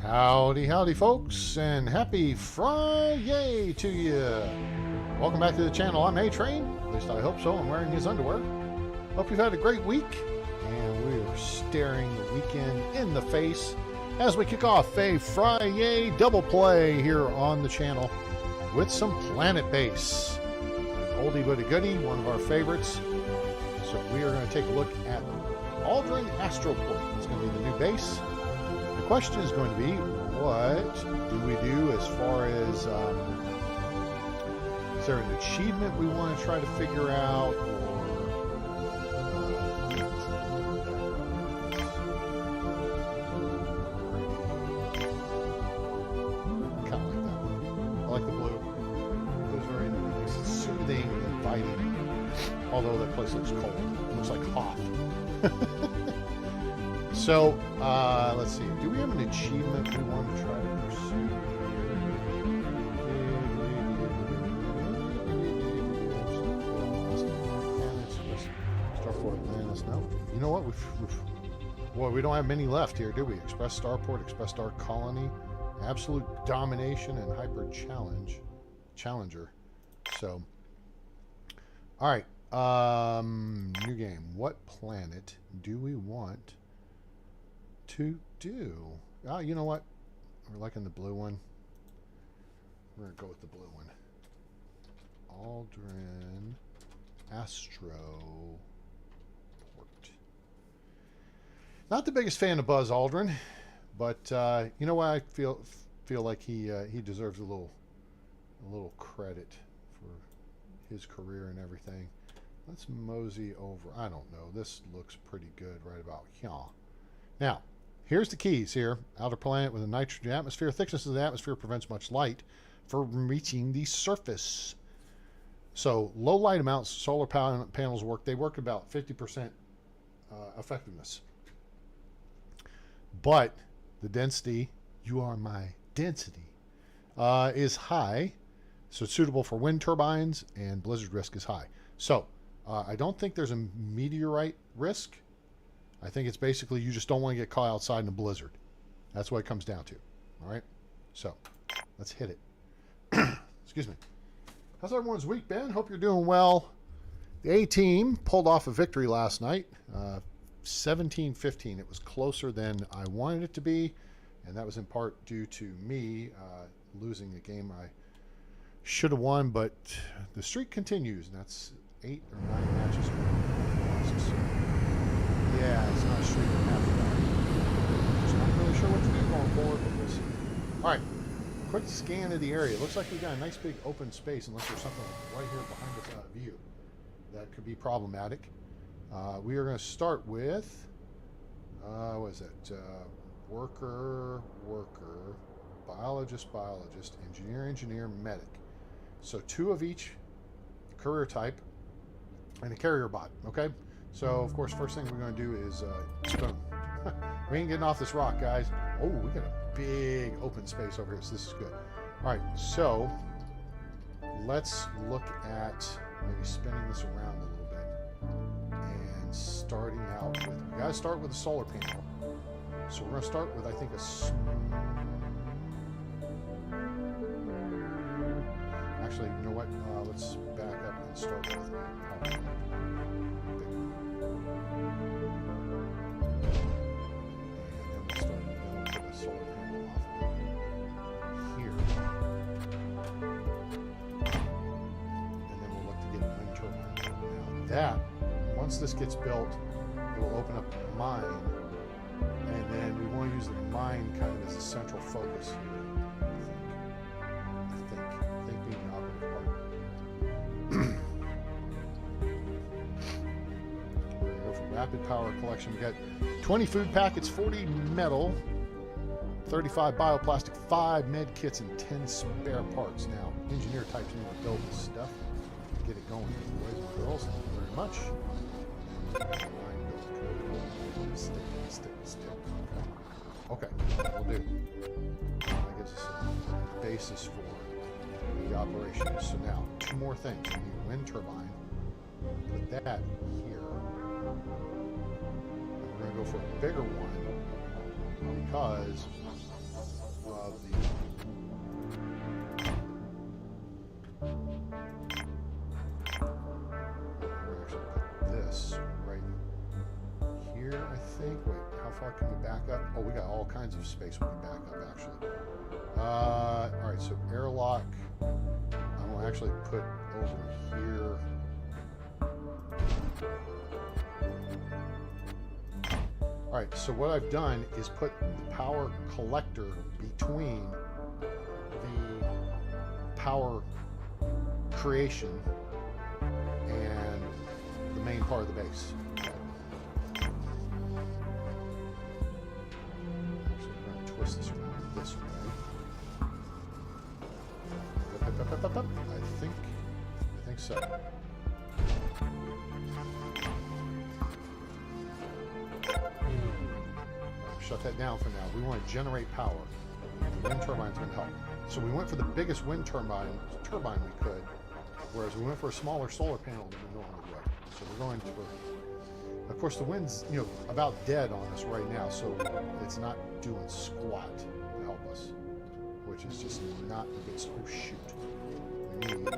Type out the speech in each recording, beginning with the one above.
Howdy, howdy, folks, and happy Fri-YAY to you. Welcome back to the channel. I'm A-Train, at least I hope so. I'm wearing his underwear. Hope you've had a great week, and we're staring the weekend in the face as we kick off a Fri-YAY double play here on the channel with some Planetbase. Oldie but a goodie, one of our favorites. So we are going to take a look at Aldrin Astroport. It's going to be the new base. The question is going to be, what do we do as far as, is there an achievement we want to try to figure out, or kind of like that one. I like the blue. It was very nice, soothing, inviting, although that place looks cold. It looks like Hoth. So, let's see. Do we have an achievement we want to try to pursue? Starport, planets. No. You know what? Well, we don't have many left here, do we? Express Starport, Express Star Colony, Absolute Domination, and Hyper Challenger. So, all right. New game. What planet do we want to do? Oh, you know what? We're liking the blue one. We're going to go with the blue one. Aldrin Astroport. Not the biggest fan of Buzz Aldrin, but you know what? I feel like he deserves a little credit for his career and everything. Let's mosey over. I don't know. This looks pretty good right about here. Now, here's the keys here. Outer planet with a nitrogen atmosphere. Thickness of the atmosphere prevents much light from reaching the surface. So low light amounts, solar panels work. They work about 50% effectiveness. But the density, you are my density, is high. So it's suitable for wind turbines, and blizzard risk is high. So I don't think there's a meteorite risk. I think it's basically you just don't want to get caught outside in a blizzard. That's what it comes down to. All right? So, let's hit it. Excuse me. How's everyone's week been? Hope you're doing well. The A-team pulled off a victory last night. 17-15. It was closer than I wanted it to be, and that was in part due to me losing a game I should have won, but the streak continues, and that's 8 or 9 matches. Yeah, it's not a streak I'm happy about. Just not really sure what to do going forward, but we'll see. All right, quick scan of the area. Looks like we got a nice big open space, unless there's something right here behind us out of view that could be problematic. We are going to start with, what is it? Worker, biologist, engineer, medic. So 2 of each career type and a carrier bot, okay? So, of course, first thing we're going to do is, boom. We ain't getting off this rock, guys. Oh, we got a big open space over here, so this is good. All right, so let's look at maybe spinning this around a little bit and starting out with, we got to start with a solar panel. So we're going to start with, I think, actually, you know what? Let's back up and start with solar panel off here, and then we'll look to get a wind turbine. Now that, once this gets built, it will open up the mine, and then we want to use the mine kind of as a central focus here. I think being the operative part. We're going to go for rapid power collection. We got 20 food packets, 40 metal, 35 bioplastic, 5 med kits, and 10 spare parts. Now, engineer types need to build this stuff. Get it going. Boys and girls, thank you very much. Stick. Okay, we'll do. That gives us a basis for the operation. So now, 2 more things. We need a wind turbine. Put that here. And we're going to go for a bigger one because far can we back up? Oh, we got all kinds of space we can back up, actually. All right, so airlock. I'm going to actually put over here. All right, so what I've done is put the power collector between the power creation and the main part of the base. Actually, we're going to twist this around this way. Up. I think so. Shut that down for now. We want to generate power. The wind turbine's going to help. So we went for the biggest wind turbine we could, whereas we went for a smaller solar panel than we normally would. So we're going to, of course, the wind's about dead on us right now, so it's not doing squat to help us, which is just not a good. Oh shoot! We need a.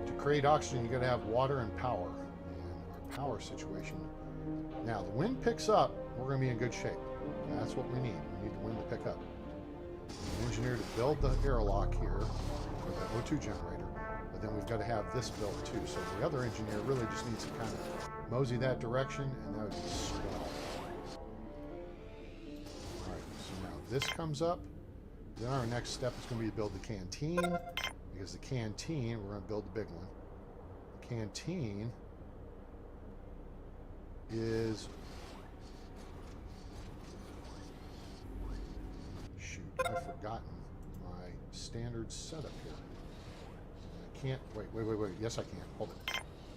To create oxygen, you got to have water and power. Power situation. Now the wind picks up, we're going to be in good shape. That's what we need. We need the wind to pick up. An engineer to build the airlock here for the O2 generator, but then we've got to have this built too. So the other engineer really just needs to kind of mosey that direction, and that would be swell. All right, so now this comes up. Then our next step is going to be to build the canteen, because the canteen, we're going to build the big one. The canteen is, shoot, I've forgotten my standard setup here. I can't, wait, yes I can, hold it.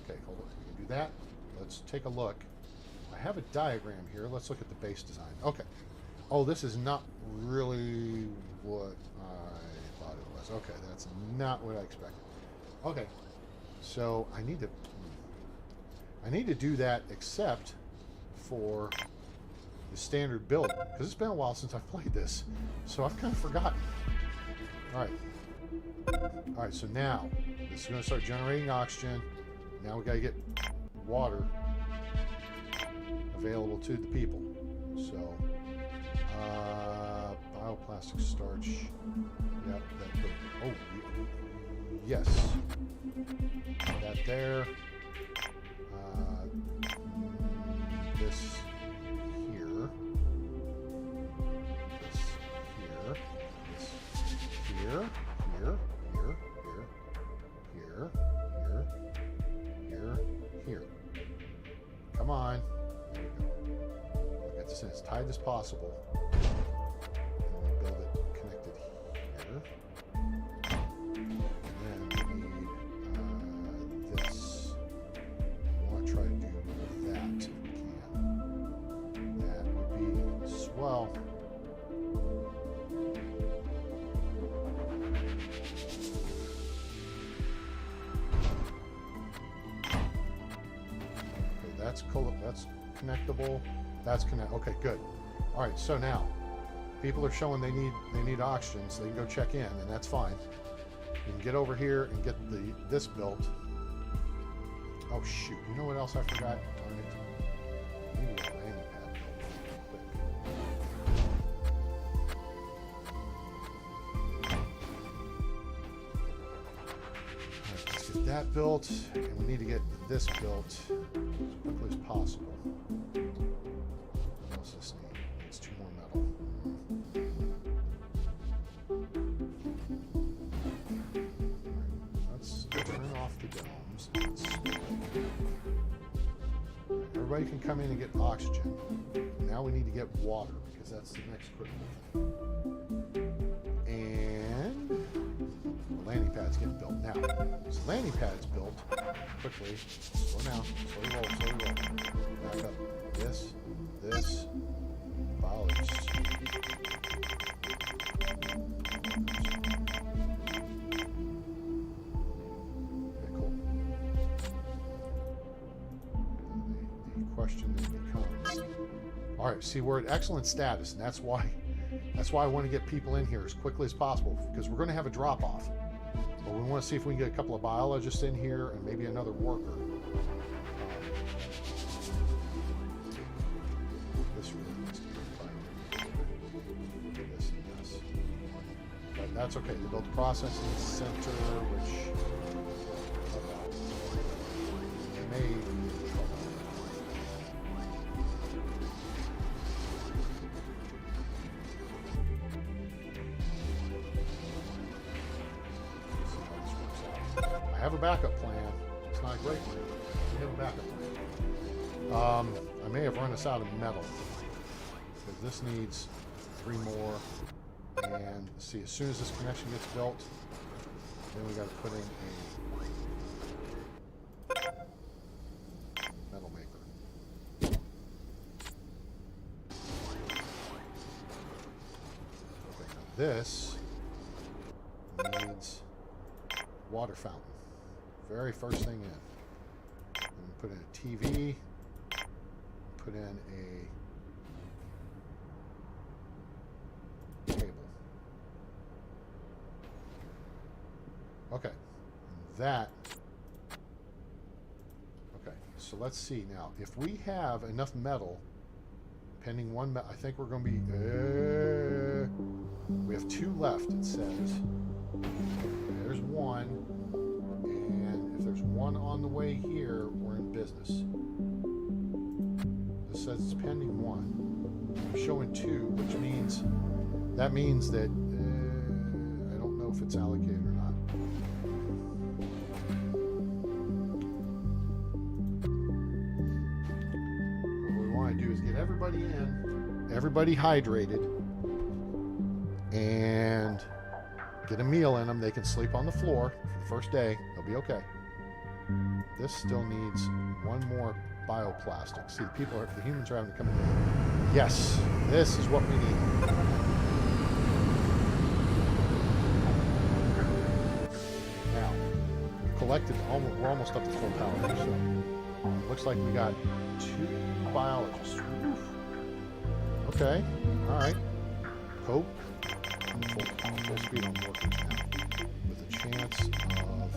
Okay, hold it, we can do that. Let's take a look. I have a diagram here, let's look at the base design. Okay, oh, this is not really what I thought it was. Okay, that's not what I expected. Okay, so I need to do that except for the standard build, because it's been a while since I've played this, so I've kind of forgotten. All right, so now this is going to start generating oxygen. Now we got to get water available to the people. So bioplastic starch, yep, that could, oh yes, that there. This here, this here, this here, here. Come on. There we go. We'll get this in as tight as possible. And we'll build it connected here. And then we need this. We want to try to do that if we can. That would be swell. Okay, that's cool. That's connectable. That's connect. Okay, good. All right. So now, people are showing they need oxygen, so they can go check in, and that's fine. You can get over here and get this built. Oh shoot! You know what else I forgot? Darn it! I need to get a landing pad built real quick. All right, let's get that built, and we need to get this built as quickly as possible. What else does this need? It's 2 more metal. All right, let's turn off the domes. Everybody can come in and get oxygen. Now we need to get water, because that's the next critical thing. And the landing pad's getting built now. So the landing pad's built quickly. Slow down. Slowly roll. Back up. This. Follow this. Question then becomes, all right, see, we're at excellent status, and that's why I want to get people in here as quickly as possible, because we're going to have a drop off. But we want to see if we can get a couple of biologists in here and maybe another worker. This really needs to be fired. Yes, it does. But that's okay. They built a processing center, which may be in trouble. I have a backup plan. It's not a great one. I have a backup plan. I may have run us out of metal because this needs 3 more. And see, as soon as this connection gets built, then we got to put in a metal maker. Okay, now this needs water fountain. Very first thing in. And we put in a TV, put in a cable. Okay, that. Okay, so let's see now. If we have enough metal, pending one, I think we're going to be. We have 2 left. It says. There's 1, and if there's 1 on the way here, we're in business. This says it's pending 1. I'm showing 2, which means that means that I don't know if it's allocated or not. What we want to do is get everybody in, everybody hydrated, and get a meal in them. They can sleep on the floor for the first day. They'll be okay. This still needs 1 more bioplastic. See, the humans are having to come in. Yes, this is what we need. Now, we've collected, we're almost up to full power. So, looks like we got 2 biologists. Okay, all right. Hope. Full speed on working now, with a chance of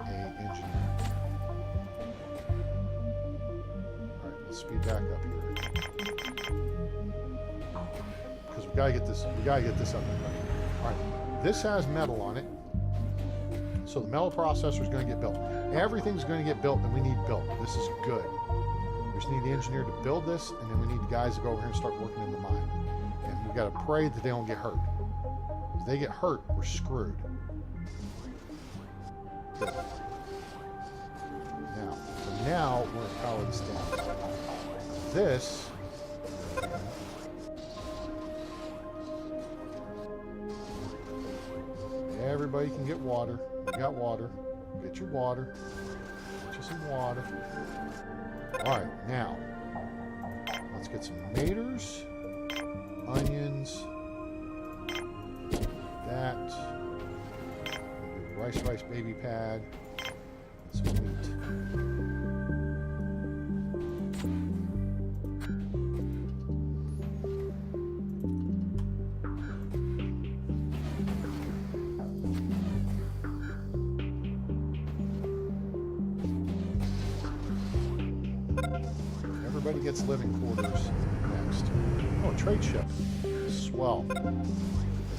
an engineer. All right, let's speed back up here because we gotta get this. We gotta get this up and running. All right, this has metal on it, so the metal processor is going to get built. Everything's going to get built that we need built. This is good. We just need the engineer to build this, and then we need the guys to go over here and start working in the mine. And we got to pray that they don't get hurt. If they get hurt, we're screwed. Good. Now we're going to power this down. This everybody can get water. You got water. Get your water. Get you some water. All right, now let's get some maters, onions. That, rice baby pad, some meat. Everybody gets living quarters next. Oh, trade ship. Swell.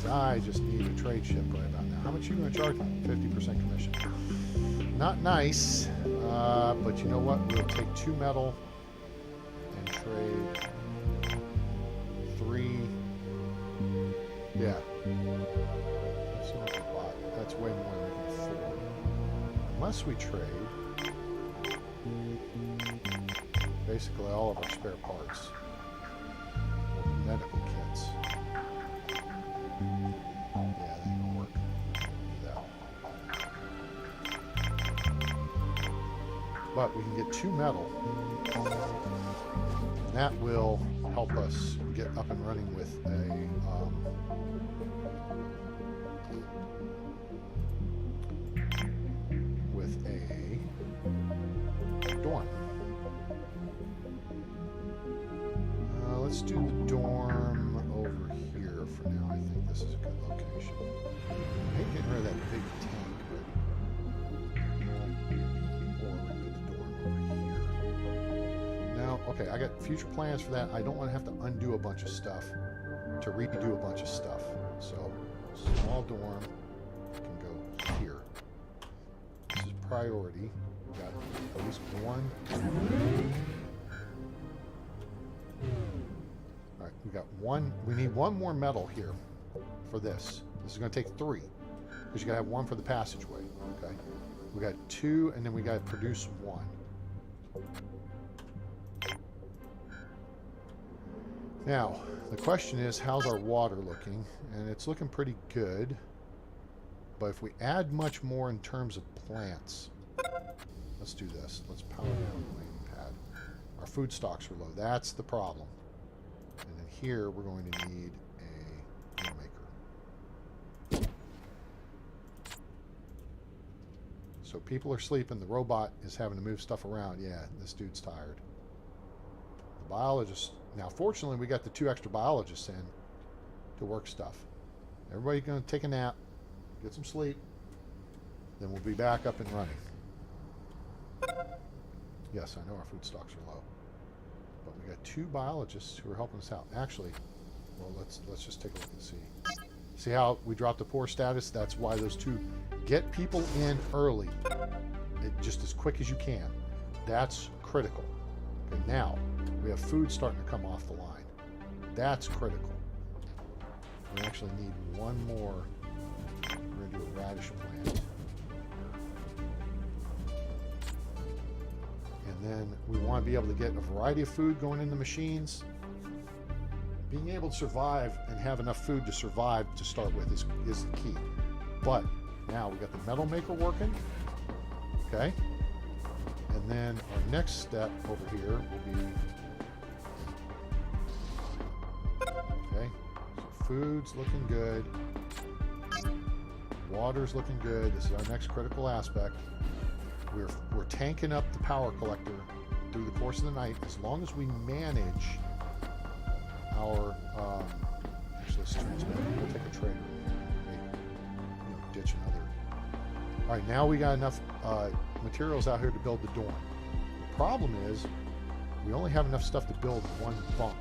I just need a trade ship right about now. How much are you going to charge me? 50% commission. Not nice, but you know what? We'll take 2 metal and trade 3. Yeah. That's not a lot. That's way more than we can afford. Unless we trade basically all of our spare parts or medical kits. Yeah, that ain't gonna work. But we can get 2 metal. And that will help us get up and running with a dorm. Let's do the dorm over here for now. I think this is a good location. I hate getting rid of that big tank, but okay, I got future plans for that. I don't want to have to undo a bunch of stuff to redo a bunch of stuff. So, small dorm can go here. This is priority. We got at least one. All right, we got one. We need one more metal here for this. This is going to take 3 because you got to have 1 for the passageway. Okay, we got 2, and then we got to produce 1. Now, the question is, how's our water looking? And it's looking pretty good. But if we add much more in terms of plants, let's do this. Let's power down the landing pad. Our food stocks are low. That's the problem. And then here, we're going to need a meal maker. So people are sleeping. The robot is having to move stuff around. Yeah, this dude's tired. The biologist... Now, fortunately, we got the 2 extra biologists in to work stuff. Everybody's going to take a nap, get some sleep, then we'll be back up and running. Yes, I know our food stocks are low, but we got 2 biologists who are helping us out. Actually, well, let's just take a look and see. See how we dropped the poor status? That's why those 2 get people in early, just as quick as you can. That's critical. Okay, now we have food starting to come off the line. That's critical. We actually need 1 more. We're going to do a radish plant. And then we want to be able to get a variety of food going in the machines. Being able to survive and have enough food to survive to start with is the key. But now we got the metal maker working. Okay. And then our next step over here will be, okay, so food's looking good, water's looking good. This is our next critical aspect. We're tanking up the power collector through the course of the night as long as we manage our, actually let's transmit. We'll take a trader and ditch another. All right, now we got enough materials out here to build the dorm. The problem is we only have enough stuff to build 1 bunk.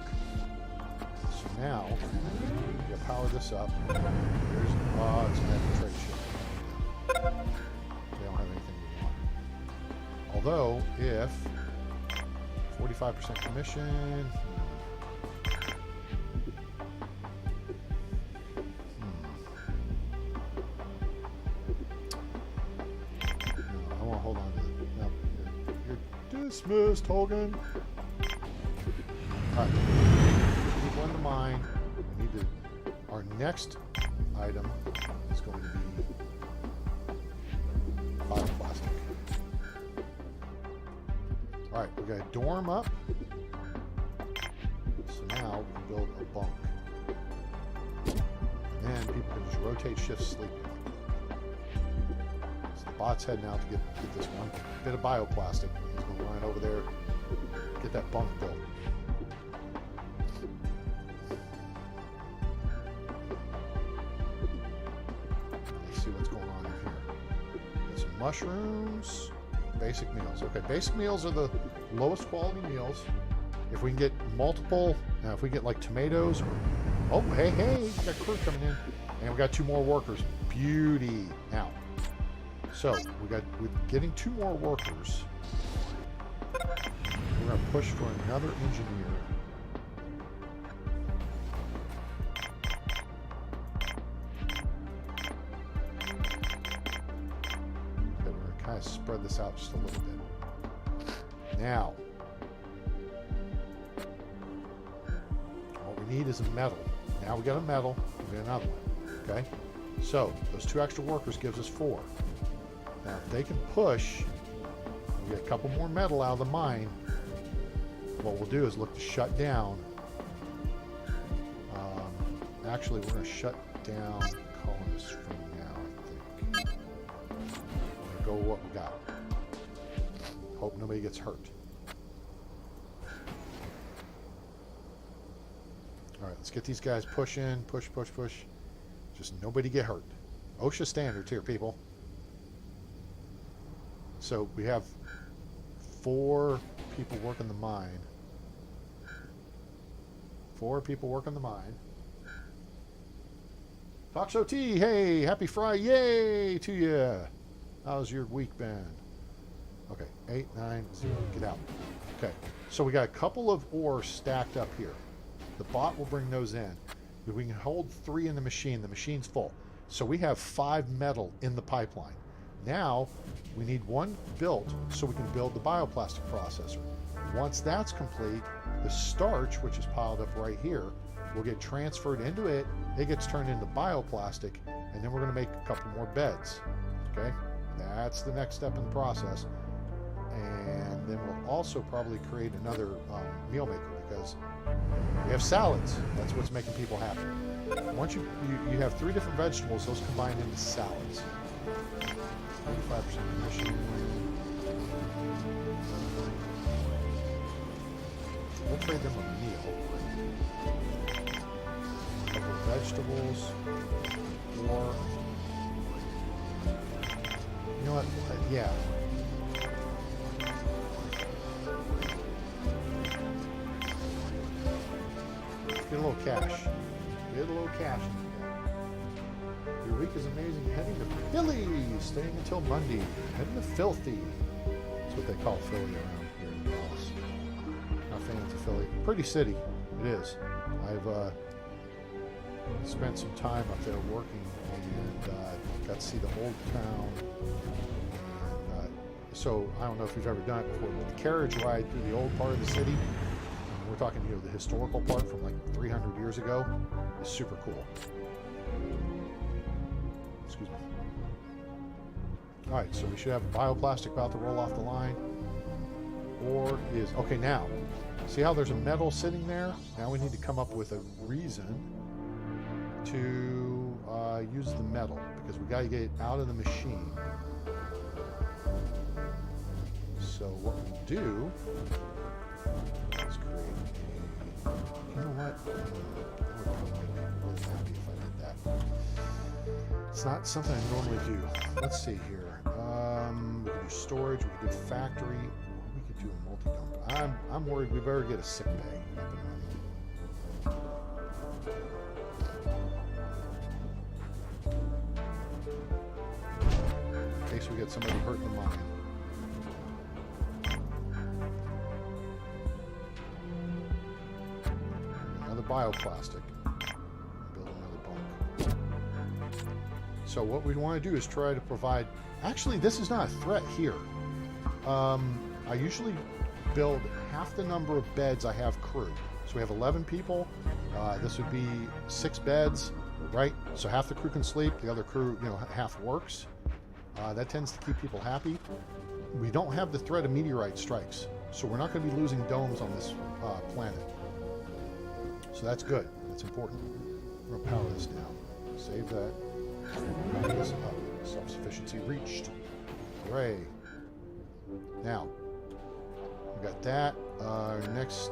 So now we gotta power this up. There's it's gonna have to trade ship. They don't have anything we want. Although if 45% commission. Dismissed, Hogan. Alright. Keep 1 to mine. We need to. Our next item is going to be bioplastic. Alright, we got a dorm up. So now we can build a bunk. And then people can just rotate shifts sleeping. So the bot's heading out to get this 1 bit of bioplastic. He's going to run over there, get that bunk built. Let's see what's going on in here. Got some mushrooms, basic meals. Okay, basic meals are the lowest quality meals. If we can get multiple, now if we get like tomatoes, oh, hey, we got crew coming in. And we got 2 more workers. Beauty. Now, so we're getting 2 more workers. We're going to push for another engineer. Okay, we're going to kind of spread this out just a little bit. Now, what we need is a metal. Now we got a metal, we got another one. Okay? So, those 2 extra workers gives us 4. Now, if they can push, we get a couple more metal out of the mine. What we'll do is look to shut down. Actually, we're going to shut down colonists for now, I think. We're going to go with what we got. Hope nobody gets hurt. All right, let's get these guys pushing. Push. Just nobody get hurt. OSHA standards here, people. So we have 4 people working the mine. 4 people working the mine. Talk Show T, hey, happy Fri-YAY to you. How's your week been? Okay, 890, get out. Okay, so we got a couple of ores stacked up here. The bot will bring those in. We can hold 3 in the machine. The machine's full. So we have 5 metal in the pipeline. Now we need 1 built so we can build the bioplastic processor. Once that's complete, the starch, which is piled up right here, will get transferred into it. It gets turned into bioplastic, and then we're going to make a couple more beds. Okay, that's the next step in the process. And then we'll also probably create another meal maker, because we have salads. That's what's making people happy. Once you have 3 different vegetables, those combine into salads. 35% commission. We'll trade them a meal. Couple of vegetables. Or, you know what? Yeah. Get a little cash. Get a little cash. Your week is amazing. Heading to Philly, staying until Monday. Heading to Filthy. That's what they call Philly around here in Dallas. Not fans of Philly. Pretty city. It is. I've spent some time up there working and got to see the old town. And, so I don't know if you've ever done it before, but the carriage ride through the old part of the city, we're talking, you know, the historical part from like 300 years ago, is super cool. Excuse me. All right, so we should have bioplastic about to roll off the line. Or is, okay, now, see how there's a metal sitting there? Now we need to come up with a reason to use the metal, because we got to get it out of the machine. So what we do is create a, you know what? I would probably make people really happy if I did that. It's not something I normally do. Let's see here. We could do storage, we could do factory, we could do a multi-dump. I'm worried we better get a sick bay up and running. In case we get somebody hurt in the mine. Another bioplastic. Build another bunk. So what we want to do is try to provide... Actually, this is not a threat here. I usually build half the number of beds I have crew. So we have 11 people. This would be 6 beds, right? So half the crew can sleep. The other crew, you know, half works. That tends to keep people happy. We don't have the threat of meteorite strikes, so we're not going to be losing domes on this planet. So that's good. That's important. We're going to power this down. Save that. Power this up. Self-sufficiency reached. Hooray. Now, we got that. Our next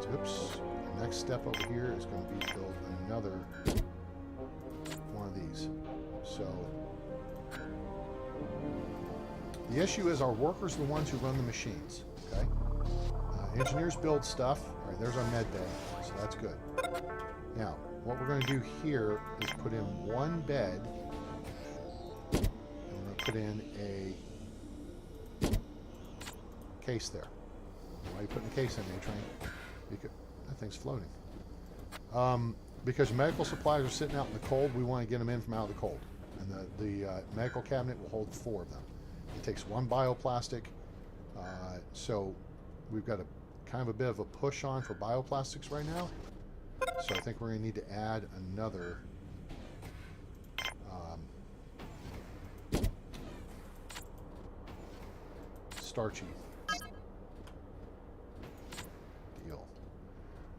step over here is going to be build another one of these. So the issue is our workers are the ones who run the machines. Okay. Engineers build stuff. All right, there's our med bay, so that's good. Now, what we're going to do here is put in 1 bed, and we're going to put in a case there. Why are you putting a case in there, Train? Because that thing's floating. Because medical supplies are sitting out in the cold, we want to get them in from out of the cold. And the medical cabinet will hold 4 of them. It takes 1 bioplastic, so we've got a kind of a bit of a push on for bioplastics right now. So I think we're going to need to add another starchy deal.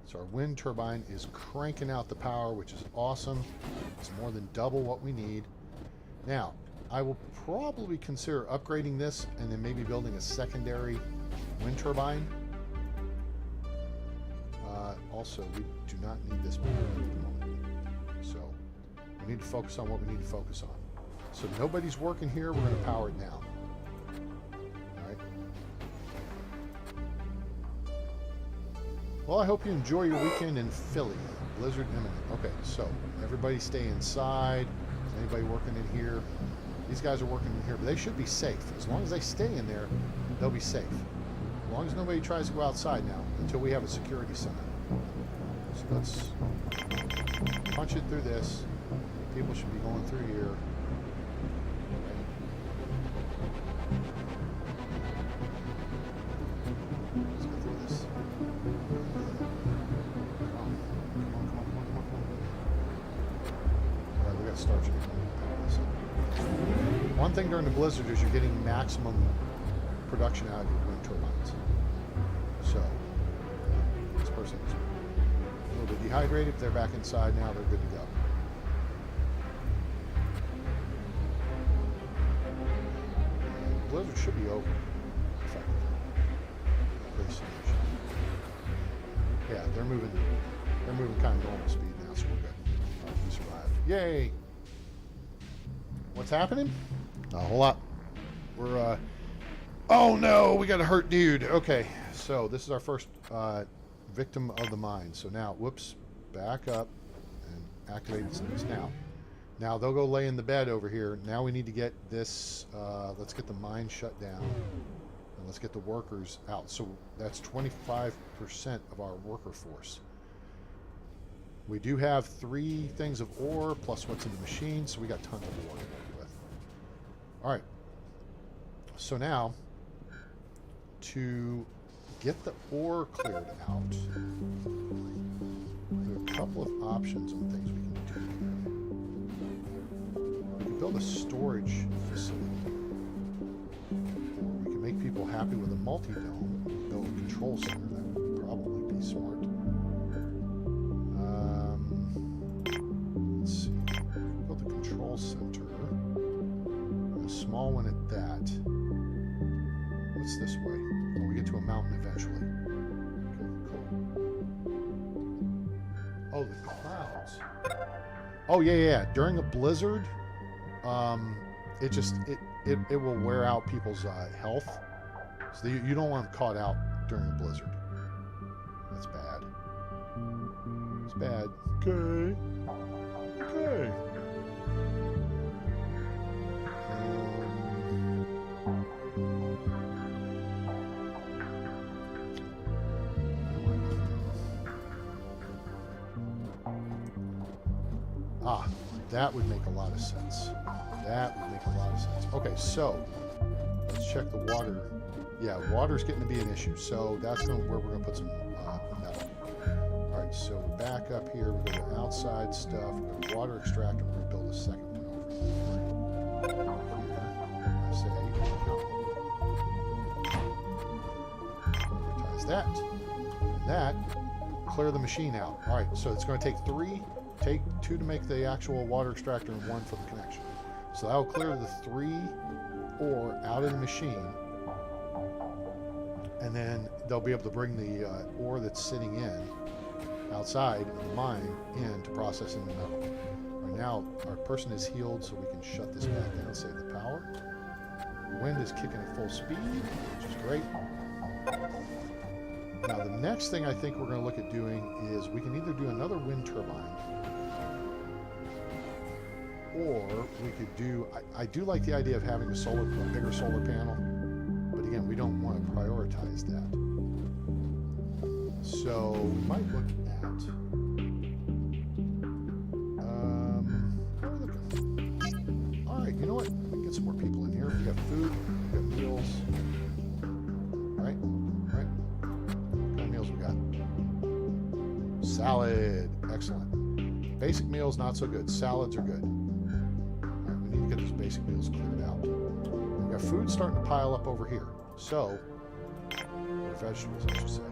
So our wind turbine is cranking out the power, which is awesome. It's more than double what we need. Now, I will probably consider upgrading this and then maybe building a secondary wind turbine. Also, we do not need this power at the moment. So we need to focus on what we need to focus on. So nobody's working here. We're going to power it now. All right. Well, I hope you enjoy your weekend in Philly. Blizzard imminent. Okay, so everybody stay inside. Is anybody working in here? These guys are working in here, but they should be safe. As long as they stay in there, they'll be safe. As long as nobody tries to go outside now, until we have a security center. So let's punch it through this. People should be going through here. Okay. Let's go through this. Come on. Alright, we got starch in here. One thing during the blizzard is you're getting maximum production out of your wind turbines. So, this person is a little bit dehydrated. If they're back inside now, they're good to go. And the blizzard should be over, effectively. Pretty soon. Yeah, they're moving kind of normal speed now, so we're good. All right, we survived. Yay! What's happening? Not a whole lot. We're, oh no, we got a hurt dude. Okay, so this is our first victim of the mine. So now, whoops, back up and activate this now. Now they'll go lay in the bed over here. Now we need to get this, let's get the mine shut down. And let's get the workers out. So that's 25% of our worker force. We do have 3 things of ore plus what's in the machine, so we got tons of ore to work with. All right. So now, to get the ore cleared out, there are a couple of options on things we can do here. We can build a storage facility. Or we can make people happy with a multi-dome, build a control center. That would probably be smart. Let's see. Build a control center. And a small one at that. What's this way? Oh, we get to a mountain eventually. Okay, cool. Oh, the clouds. Oh, yeah. During a blizzard, it will wear out people's health. So you don't want them caught out during a blizzard. That's bad. It's bad. Okay. That would make a lot of sense. Okay, so let's check the water. Yeah, water's getting to be an issue, so that's where we're going to put some metal. All right, so we're back up here. We're going to outside stuff. We're going to water extractor. We're going to build a second one over here. I say, prioritize that. And that, clear the machine out. All right, so it's going to take 3. Take 2 to make the actual water extractor and 1 for the connection. So that'll clear the 3 ore out of the machine, and then they'll be able to bring the ore that's sitting in outside of the mine in to process in the metal. Right now, our person is healed, so we can shut this back down, save the power. The wind is kicking at full speed, which is great. Now, the next thing I think we're going to look at doing is we can either do another wind turbine, or we could do, I do like the idea of having a bigger solar panel, but again, we don't want to prioritize that. So we might look at, what are we looking? All right, you know what? We can get some more people in here. We got food, we got meals, right? What kind of meals we got? Salad, excellent. Basic meals, not so good. Salads are good. Get those basic meals cleared out. We've got food starting to pile up over here. So, or vegetables, I should say.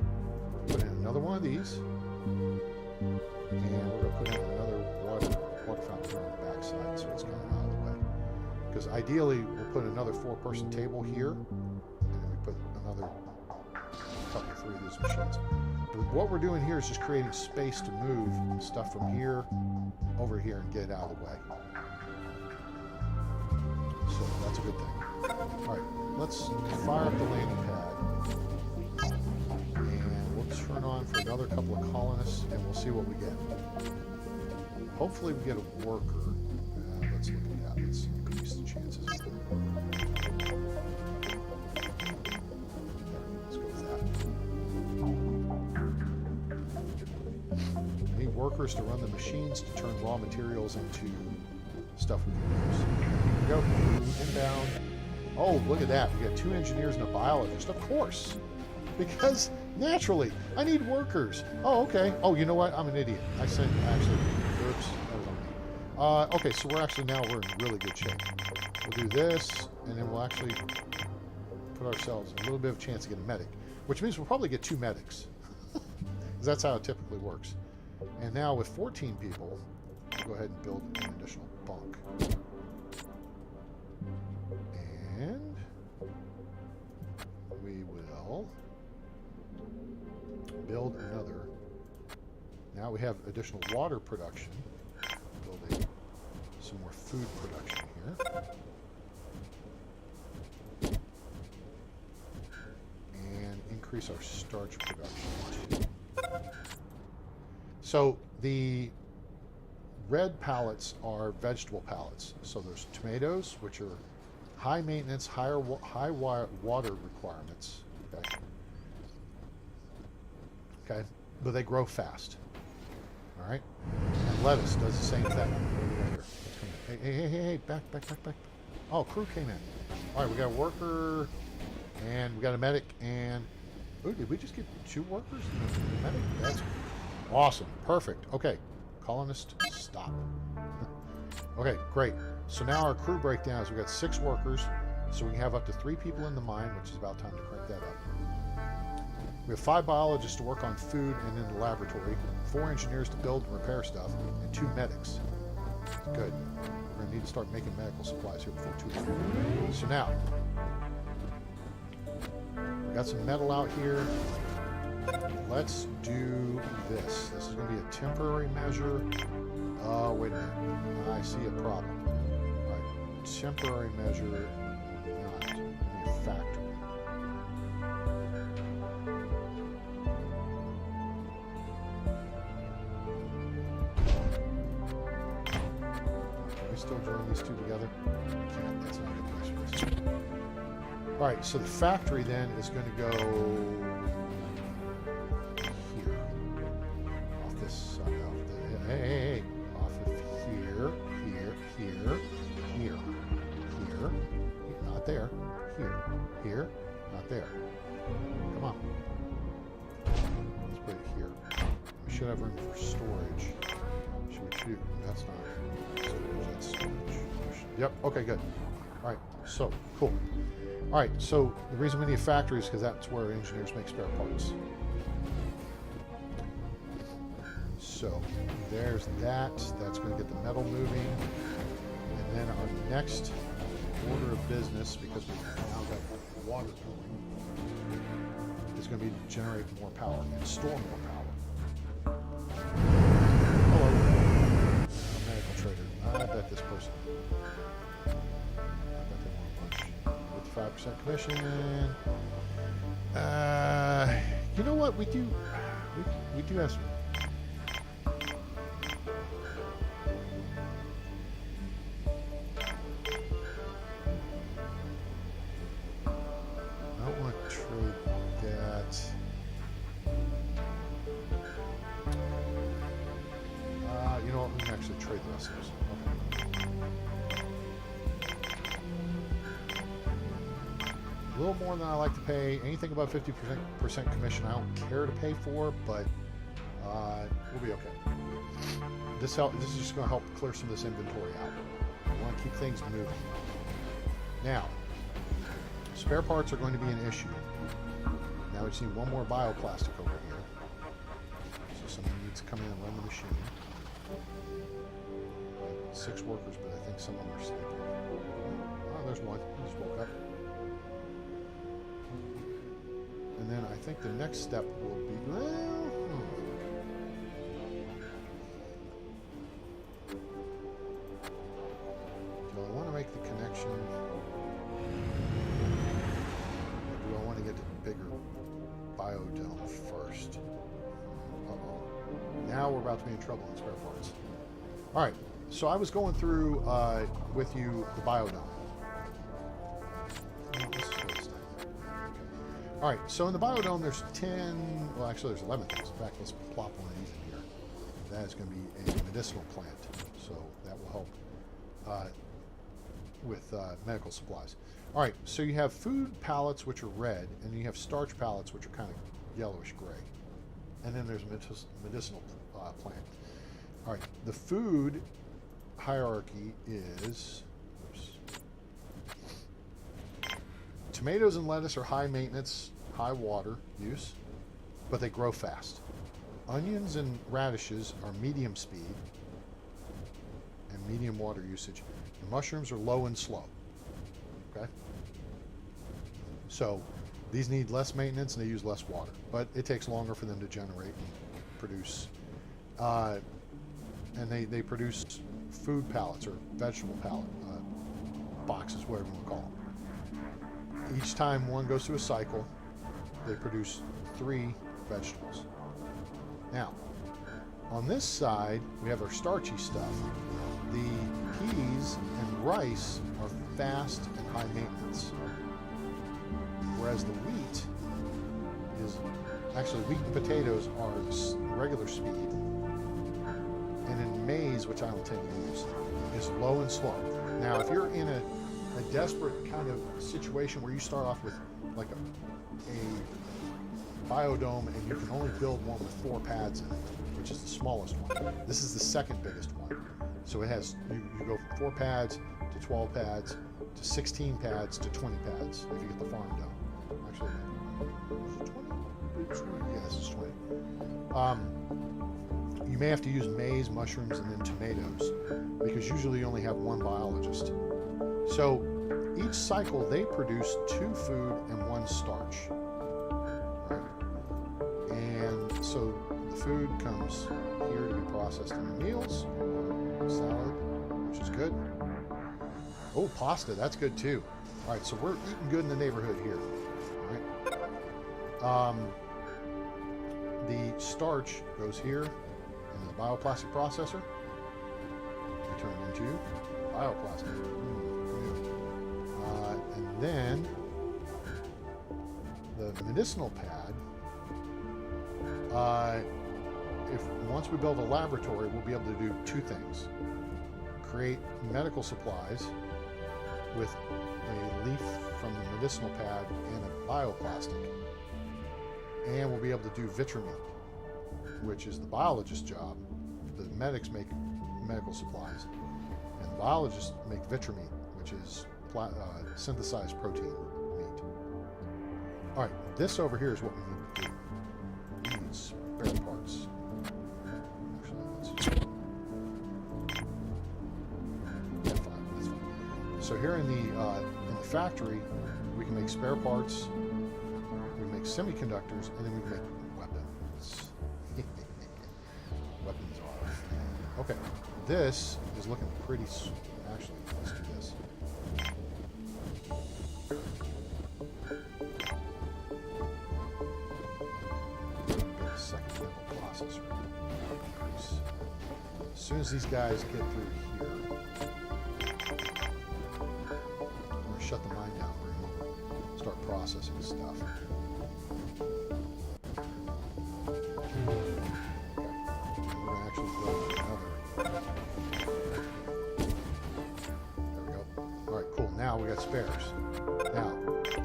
Put in another one of these. And we're going to put in another water fountain here on the backside so it's kind of out of the way. Because ideally, we'll put another 4-person table here. And then we put another couple, 3 of these machines. But what we're doing here is just creating space to move stuff from here over here and get it out of the way. So that's a good thing. All right, let's fire up the landing pad. And we'll try turn on for another couple of colonists, and we'll see what we get. Hopefully we get a worker. Let's look at that. Let's increase the chances. Let's go with that. We need workers to run the machines to turn raw materials into stuff we can use. Here we go. Inbound. Oh, look at that. We got 2 engineers and a biologist. Of course. Because, naturally, I need workers. Oh, okay. Oh, you know what? I'm an idiot. I said, actually, oops, that was on me. Okay, so we're in really good shape. We'll do this, and then we'll actually put ourselves a little bit of a chance to get a medic, which means we'll probably get 2 medics. Because that's how it typically works. And now with 14 people, we'll go ahead and build an additional bunk. And we will build another. Now we have additional water production. Building some more food production here. And increase our starch production too. So the red pallets are vegetable pallets. So there's tomatoes, which are high maintenance, high water requirements. Okay, but they grow fast. All right, and lettuce does the same thing. What do we got here? Hey, back. Oh, crew came in. All right, we got a worker, and we got a medic, and oh, did we just get 2 workers and a medic? That's awesome, perfect. Okay, colonist, stop. Okay, great. So now our crew breakdown is we got 6 workers, so we can have up to 3 people in the mine, which is about time to crank that up. We have 5 biologists to work on food and in the laboratory, 4 engineers to build and repair stuff, and 2 medics. Good. We're going to need to start making medical supplies here before too long. So now, we got some metal out here. Let's do this. This is going to be a temporary measure. Oh, wait a minute. I see a problem. All right. Temporary measure, not a factory. Still join these 2 together? I can't. That's not a good place for us. All right, so the factory then is going to go here, off this side. Hey, off of here. Not there. Here, not there. Come on. Let's put it here. We should have room for storage. Should we shoot? That's not storage, that's storage. Yep, okay, good. All right, so, cool. All right, so the reason we need a factory is because that's where engineers make spare parts. So, there's that. That's going to get the metal moving. And then our next order of business, because we've now got water going, is going to be to generate more power and store more power. Hello. Medical trader. I bet this person. I bet they want a bunch. 55% commission. You know what? We do have some. I don't want to trade that. You know what? We can actually trade the rest of this. Okay. A little more than I like to pay. Anything above 50% commission, I don't care to pay for, but we'll be okay. This is just going to help clear some of this inventory out. I want to keep things moving. Now, spare parts are going to be an issue. Now we just need one more bioplastic over here. So someone needs to come in and run the machine. 6 workers, but I think some of them are sleeping. Oh, there's one. He just woke up. And then I think the next step will be... Do I want to make the connection? Or do I want to get to the bigger biodome first? now we're about to be in trouble in spare parts. All right, so I was going through with you the biodome. All right, so in the biodome, there's 10, well, actually, there's 11 things. In fact, let's plop one of these in here. That is going to be a medicinal plant, so that will help with medical supplies. All right, so you have food pallets, which are red, and you have starch pallets, which are kind of yellowish gray. And then there's a medicinal plant. All right, the food hierarchy is, oops. Tomatoes and lettuce are high maintenance, high water use, but they grow fast. Onions and radishes are medium speed and medium water usage. And mushrooms are low and slow. Okay? So these need less maintenance and they use less water, but it takes longer for them to generate and produce. And they produce food pallets or vegetable pallet boxes, whatever you want to call them. Each time one goes through a cycle, they produce 3 vegetables. Now, on this side, we have our starchy stuff. The peas and rice are fast and high maintenance, whereas the wheat is, actually wheat and potatoes are regular speed, and then maize, which I don't tend to use, is low and slow. Now, if you're in a desperate kind of situation where you start off with like a biodome and you can only build one with 4 pads in it, which is the smallest one. This is the second biggest one. So it has, you go from 4 pads to 12 pads to 16 pads to 20 pads if you get the farm done. Actually, is it 20? Yeah, this is 20. You may have to use maize, mushrooms, and then tomatoes because usually you only have 1 biologist. So each cycle they produce 2 food and 1 starch. Right? And so the food comes here to be processed into meals or salad, which is good. Oh, pasta, that's good too. All right, so we're eating good in the neighborhood here. All right. The starch goes here into the bioplastic processor. We turn it into bioplastic. And then the medicinal pad, once we build a laboratory, we'll be able to do 2 things. Create medical supplies with a leaf from the medicinal pad and a bioplastic. And we'll be able to do vitremeat, which is the biologist's job. The medics make medical supplies, and the biologists make vitremeat, which is synthesized protein meat. All right, this over here is what we need to do. We need spare parts. Actually, that's fine. So here in the factory, we can make spare parts. We can make semiconductors, and then we can make weapons. Weapons are okay. This is looking pretty. Actually, let's do this. Second level processor. As soon as these guys get through here, I'm going to shut the mine down and start processing stuff. Okay. We're going to actually build another. There we go. All right, cool. Now we got spares. Now,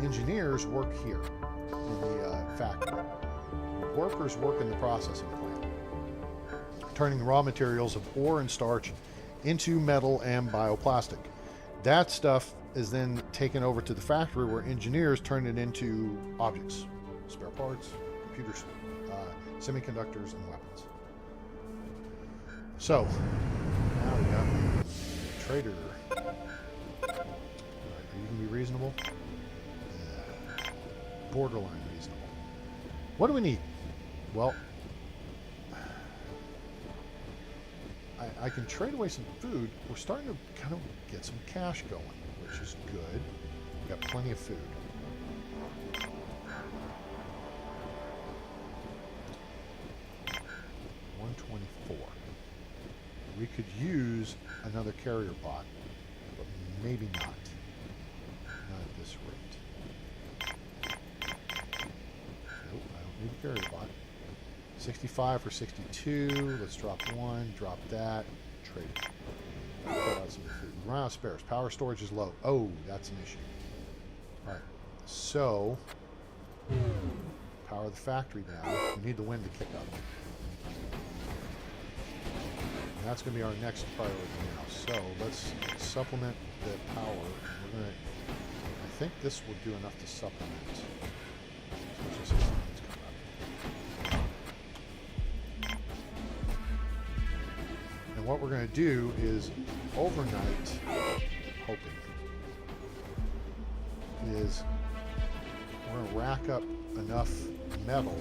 engineers work here in the factory. Workers work in the processing plant, turning raw materials of ore and starch into metal and bioplastic. That stuff is then taken over to the factory where engineers turn it into objects, spare parts, computers, semiconductors, and weapons. So, now we got trader. All right, are you going to be reasonable? Borderline reasonable. What do we need? Well, I can trade away some food. We're starting to kind of get some cash going, which is good. We've got plenty of food. $125. we could use another carrier bot, but maybe not. Not at this rate. Nope, I don't need a carrier bot. 65 for 62. Let's drop one. Drop that. Trade it. Put out some food. Run out of spares. Power storage is low. Oh, that's an issue. All right. So, power the factory down. We need the wind to kick up. And that's going to be our next priority now. So let's supplement the power. We're going to. I think this will do enough to supplement. So let's just come up. And what we're going to do is overnight, hoping, is we're going to rack up enough metal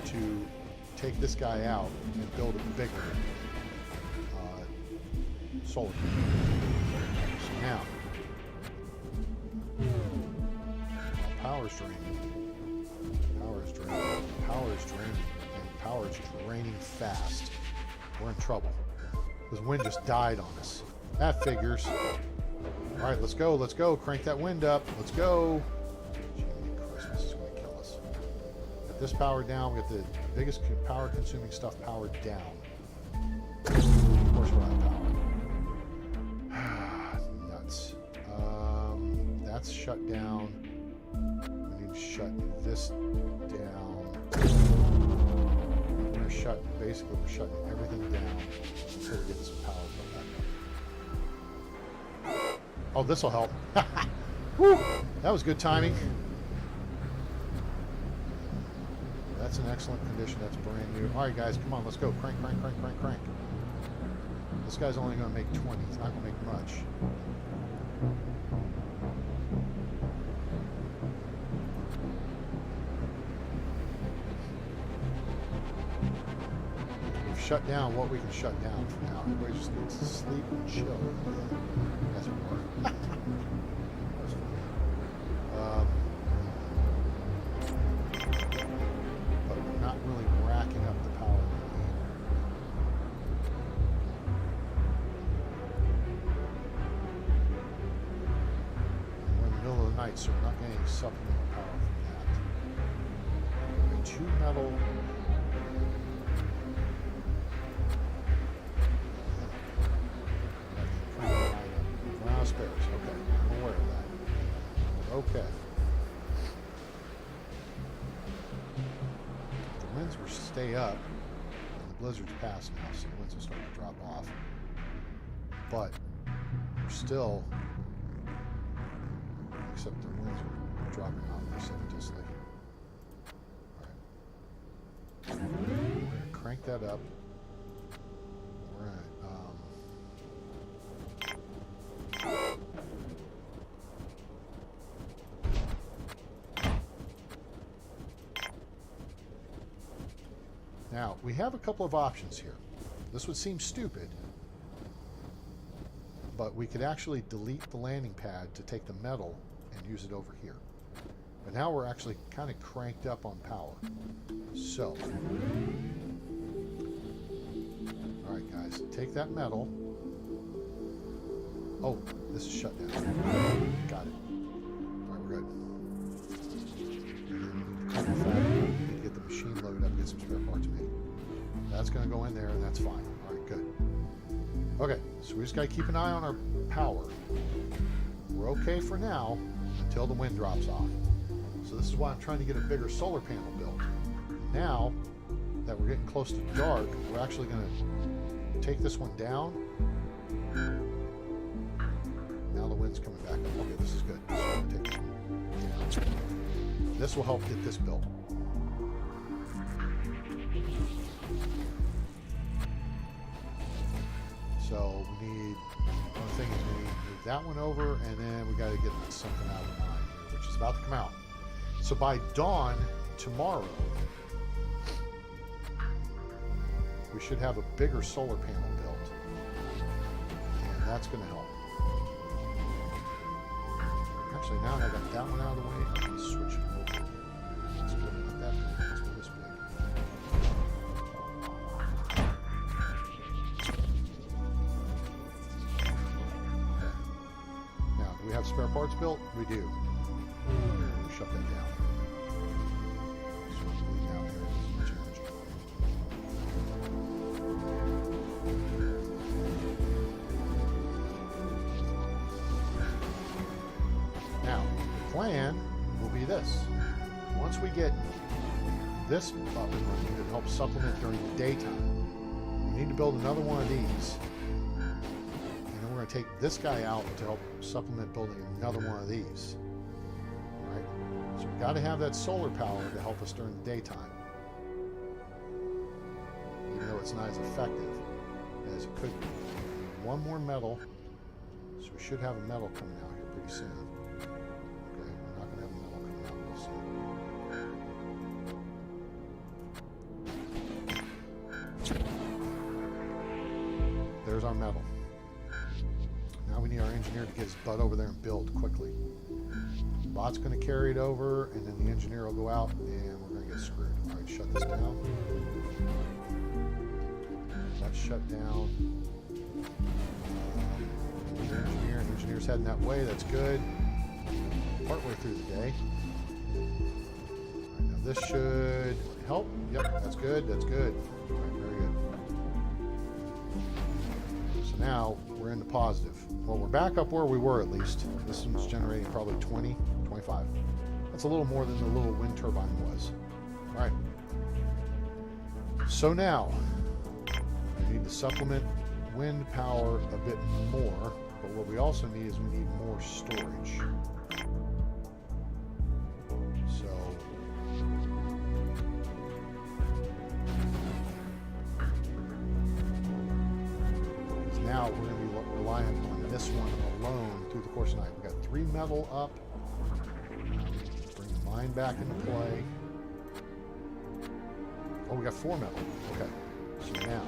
to take this guy out and build a bigger solar panel. So now, power's draining. Power's draining. Power's draining. And power's draining fast. We're in trouble. This wind just died on us. That figures. All right, let's go. Let's go. Crank that wind up. Let's go. Christmas is going to kill us. Get this power down. We got the biggest power consuming stuff powered down. Of course we're out of power. Nuts. That's shut down. We need to shut this down. We're going to shut, basically we're shutting everything down until we get some power back up. Oh, this will help. Woo! That was good timing. That's an excellent condition. That's brand new. All right, guys, come on. Let's go. Crank, crank, crank, crank, crank. This guy's only going to make 20. He's not going to make much. We've shut down what we can shut down for now. Everybody just needs to sleep and chill. Yeah. That's more. But we're not really racking up the power we need. We're in the middle of the night, so we're not getting any supplemental power from that. Two metal. Spares. Okay, I'm aware of that. Okay. The winds will stay up, and the blizzard's past now, so the winds will start to drop off. But we're still, except the winds are dropping off precipitously. All right. We're going to crank that up. We're going to now, we have a couple of options here. This would seem stupid, but we could actually delete the landing pad to take the metal and use it over here. But now we're actually kind of cranked up on power. So, all right, guys, take that metal. Oh, this is shut down. Got it. All right, we're good. We need to get the machine loaded up, get some spare parts made. That's going to go in there, and that's fine. All right, good. Okay, so we just got to keep an eye on our power. We're okay for now until the wind drops off. So this is why I'm trying to get a bigger solar panel built. Now that we're getting close to dark, we're actually going to take this one down. Now the wind's coming back up. Okay, this is good. So I'm going to take this one down. This will help get this built. So we need, one thing is we need to move that one over, and then we got to get something out of the line here, which is about to come out. So by dawn tomorrow, we should have a bigger solar panel built, and that's going to help. Actually, now that I got that one out of the way, I'm going to switch it over. Let's put it like that. Let's put this big. spare parts built? We do. We'll shut that down. So we'll leave out there. Much energy. Now, the plan will be this. Once we get this up and running to help supplement during the daytime, we need to build another one of these. And then we're going to take this guy out to help supplement building another one of these. All right? So we've got to have that solar power to help us during the daytime. Even though it's not as effective as it could be. One more metal. So we should have a metal coming out here pretty soon. Okay, we're not going to have a metal coming out real soon. There's our metal. Now we need our engineer to get his butt over there and build quickly. The bot's going to carry it over, and then the engineer will go out, and we're going to get screwed. All right, shut this down. That's shut down. Engineer's heading that way. That's good. Partway through the day. All right, now this should help. Yep, that's good. That's good. All right, very good. So now we're in the positive. Well, we're back up where we were at least. This one's generating probably 20, 25. That's a little more than the little wind turbine was. All right. So now we need to supplement wind power a bit more, but what we also need is we need more storage. So now we're going to be reliant on this one alone through the course of the night. We've got 3 metal up. Bring the mine back into play. Oh, we got 4 metal. Okay. So now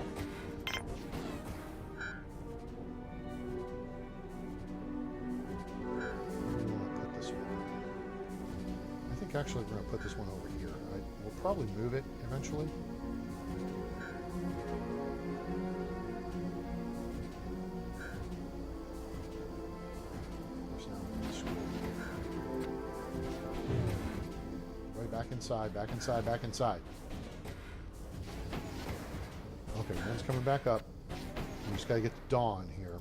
actually we're going to put this one over here. We'll probably move it eventually. Right, back inside, back inside, back inside. Okay, wind's coming back up. We just got to get the dawn here.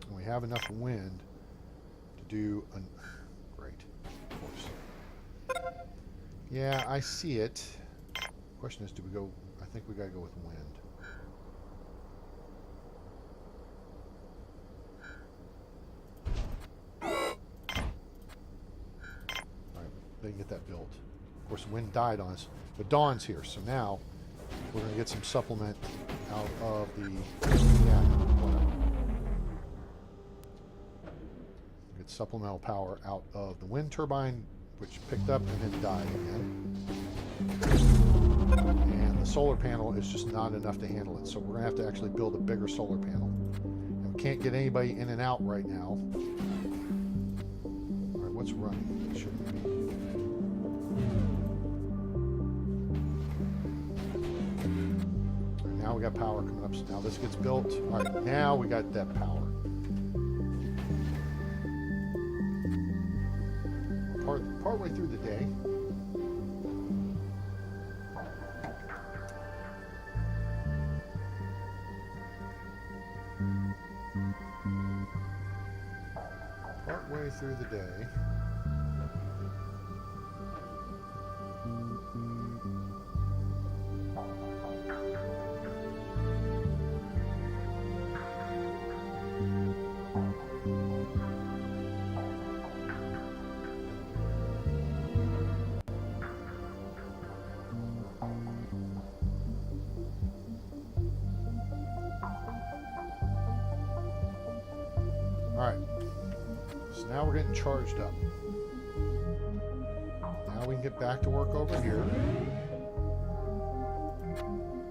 And we have enough wind to do an... Yeah, I see it. Question is, do we go? I think we gotta go with wind. Alright, they can get that built. Of course, wind died on us, but dawn's here, so now we're gonna get some supplement out of the... Yeah, whatever. Get supplemental power out of the wind turbine, which picked up and then died again. And the solar panel is just not enough to handle it, so we're going to have to actually build a bigger solar panel. And we can't get anybody in and out right now. All right, what's running? It shouldn't be. All right, now we got power coming up, so now this gets built. All right, now we got that power. Partway through the day. Partway through the day. Alright, so now we're getting charged up. Now we can get back to work over here.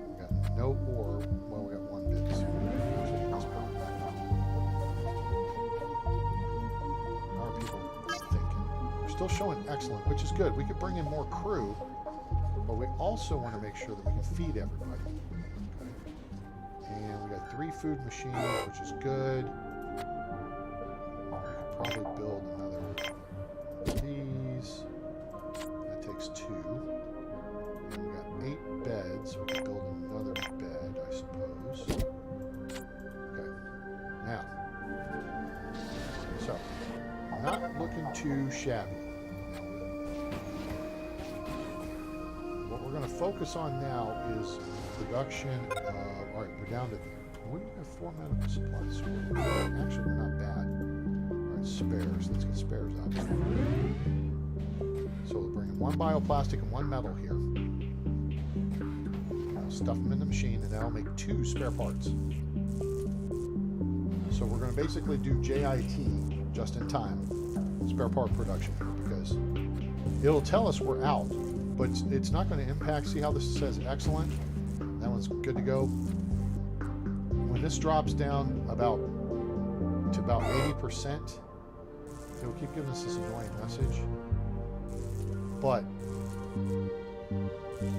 We got no ore. Well, we got 1 bit. So actually, let's put it back up. More people thinking. We're still showing excellent, which is good. We could bring in more crew, but we also want to make sure that we can feed everybody. Okay. And we got 3 food machines, which is good. probably build another one of these. That takes 2. And we got 8 beds. We can build another bed, I suppose. Okay. Now, so not looking too shabby. What we're going to focus on now is production of. All right, we're down to. We have 4 medical supplies. Actually, we're not bad. All right, spares. Let's get spares out. So we'll bring in 1 bioplastic and 1 metal here. I'll stuff them in the machine, and that'll make 2 spare parts. So we're going to basically do JIT, just in time, spare part production here, because it'll tell us we're out, but it's not going to impact. See how this says excellent? That one's good to go. When this drops down to about 80%, it'll keep giving us this annoying message. But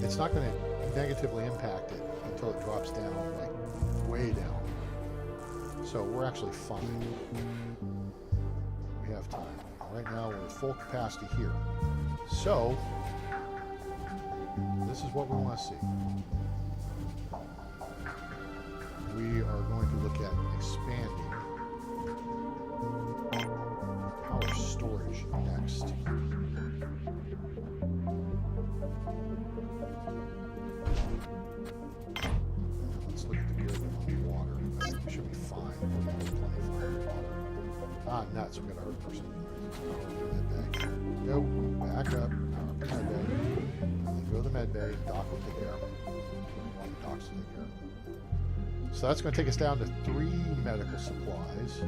it's not going to negatively impact it until it drops down, like way down. So we're actually fine. We have time. Right now we're at full capacity here. So this is what we want to see. We are going to look at expanding power storage next. Let's look at the grid on the water. I think we should be fine. We're going to have plenty of fire water. Ah, nuts. We've got a hurt person. Go. Back up. Med bay. And then go to the med bay. Doc will take care of it. Doc's will take care of it. So that's going to take us down to 3 medical supplies.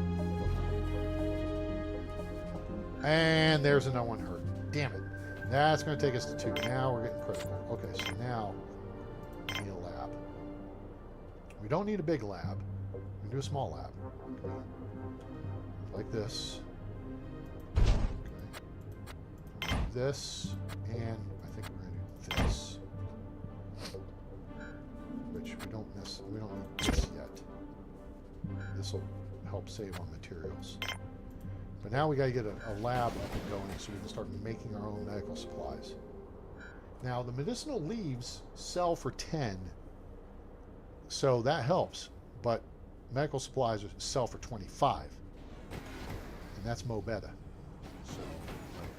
And there's another one hurt. Damn it. That's going to take us to 2. Now we're getting critical. Okay, so now we need a lab. We don't need a big lab. We can do a small lab. Okay. Like this. Okay. This, and I think we're going to do this. Which we don't need this yet. This will help save on materials. But now we got to get a lab up and going so we can start making our own medical supplies. Now the medicinal leaves sell for 10, so that helps. But medical supplies sell for 25, and that's mo beta. So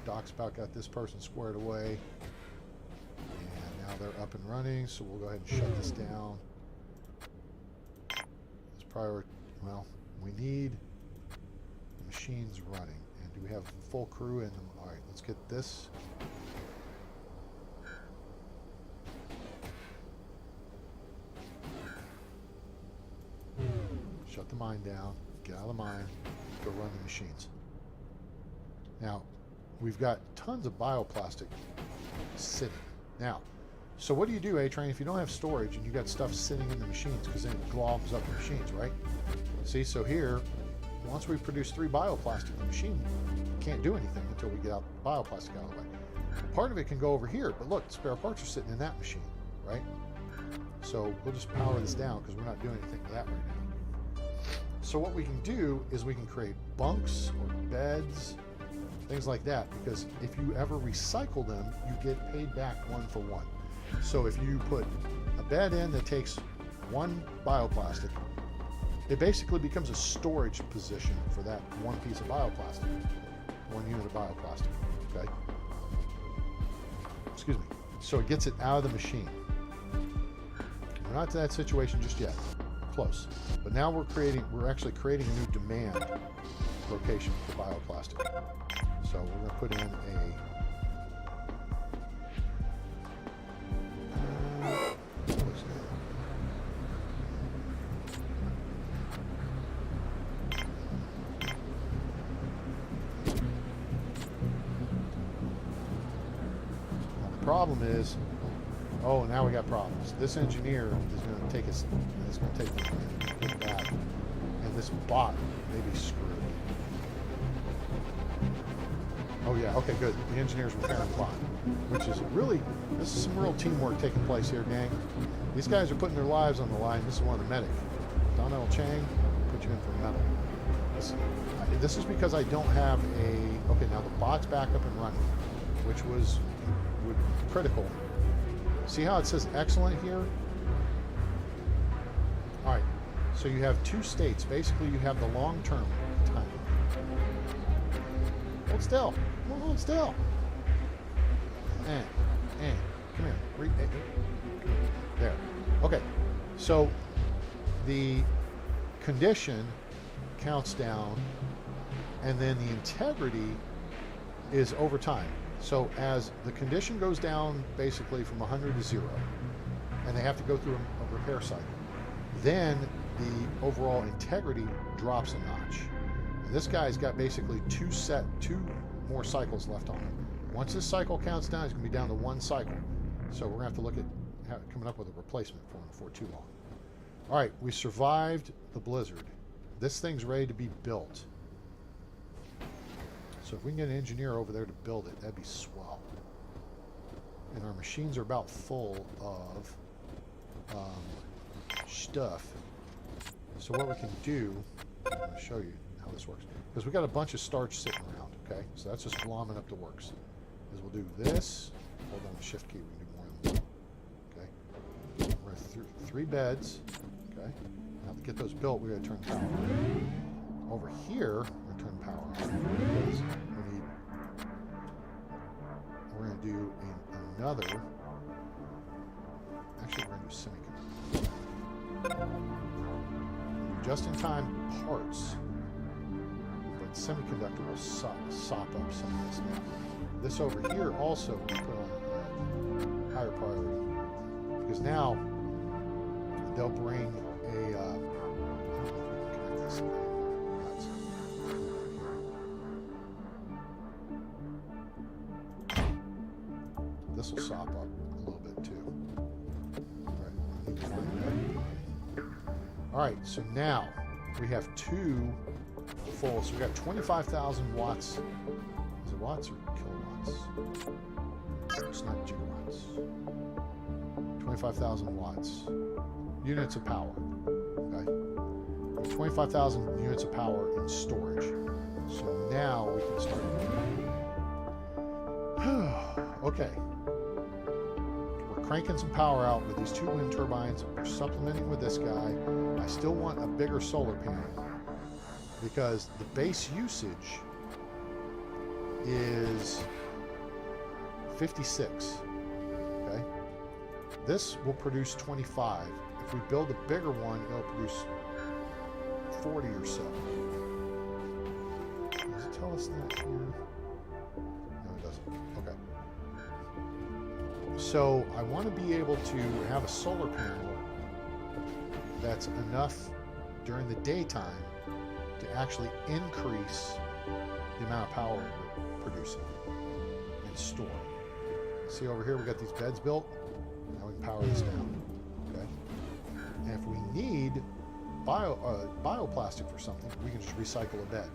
Doc's about got this person squared away. Now they're up and running, so we'll go ahead and shut this down. It's priority. Well, we need the machines running. And do we have full crew in them? All right, let's get this. Shut the mine down. Get out of the mine. Go run the machines. Now, we've got tons of bioplastic sitting. Now, so what do you do, A-Train, if you don't have storage and you got stuff sitting in the machines, because then it globs up the machines, right? See, so here, once we produce 3 bioplastic, the machine can't do anything until we get out the bioplastic out of the way. Part of it can go over here, but look, spare parts are sitting in that machine, right? So we'll just power this down because we're not doing anything with that right now. So what we can do is we can create bunks or beds, things like that, because if you ever recycle them, you get paid back 1 for 1. So if you put a bed in that takes 1 bioplastic, it basically becomes a storage position for that 1 piece of bioplastic, 1 unit of bioplastic, okay? Excuse me. So it gets it out of the machine. We're not to that situation just yet. Close. But now we're actually creating a new demand location for bioplastic. So we're going to put in a problem is, oh, now we got problems. This engineer is going to take us, it's going to take it back, and this bot may be screwed. Oh yeah, okay, good. The engineer's repairing the bot, which is really, this is some real teamwork taking place here, gang. These guys are putting their lives on the line. This is one of the medic. Donnell Chang, put you in for a medal. This is because I don't have a... Okay, now the bot's back up and running, which was critical. See how it says excellent here? All right, so you have two states. Basically, you have the long-term time. Hold still. Hold still. Come here. There. Okay, so the condition counts down, and then the integrity is over time. So as the condition goes down basically from 100 to 0, and they have to go through a repair cycle, then the overall integrity drops a notch. And this guy's got basically two more cycles left on him. Once this cycle counts down, he's going to be down to one cycle. So we're going to have to look at coming up with a replacement for him before too long. All right, we survived the blizzard. This thing's ready to be built. So if we can get an engineer over there to build it, that'd be swell. And our machines are about full of stuff. So what we can do, I'm going to show you how this works. Because we got a bunch of starch sitting around, okay? So that's just glomming up the works. Is we'll do this, hold down the shift key, we can do more than one. Okay? We're going to 3 beds, okay? Now to get those built, we're going to turn power on. Over here, we're going to turn power on. Because we're going to do another, actually we're going to do semiconductor. Just-in-time parts, but semiconductor will sop up some of this now. This over here also we put on higher priority, because now they'll bring a I don't know if we can connect this. This will sop up a little bit too. All right, so now we have 2 full. So we got 25,000 watts. Is it watts or kilowatts? It's not gigawatts. 25,000 watts. Units of power. Okay. 25,000 units of power in storage. So now we can start. Okay. Cranking some power out with these 2 wind turbines. We're supplementing with this guy. I still want a bigger solar panel because the base usage is 56. Okay, this will produce 25. If we build a bigger one, it'll produce 40 or so. Does it tell us that here? No, it doesn't. Okay. So I want to be able to have a solar panel that's enough during the daytime to actually increase the amount of power we're producing and storing. See over here, we got these beds built. Now we can power this down. Okay. And if we need bioplastic for something, we can just recycle a bed.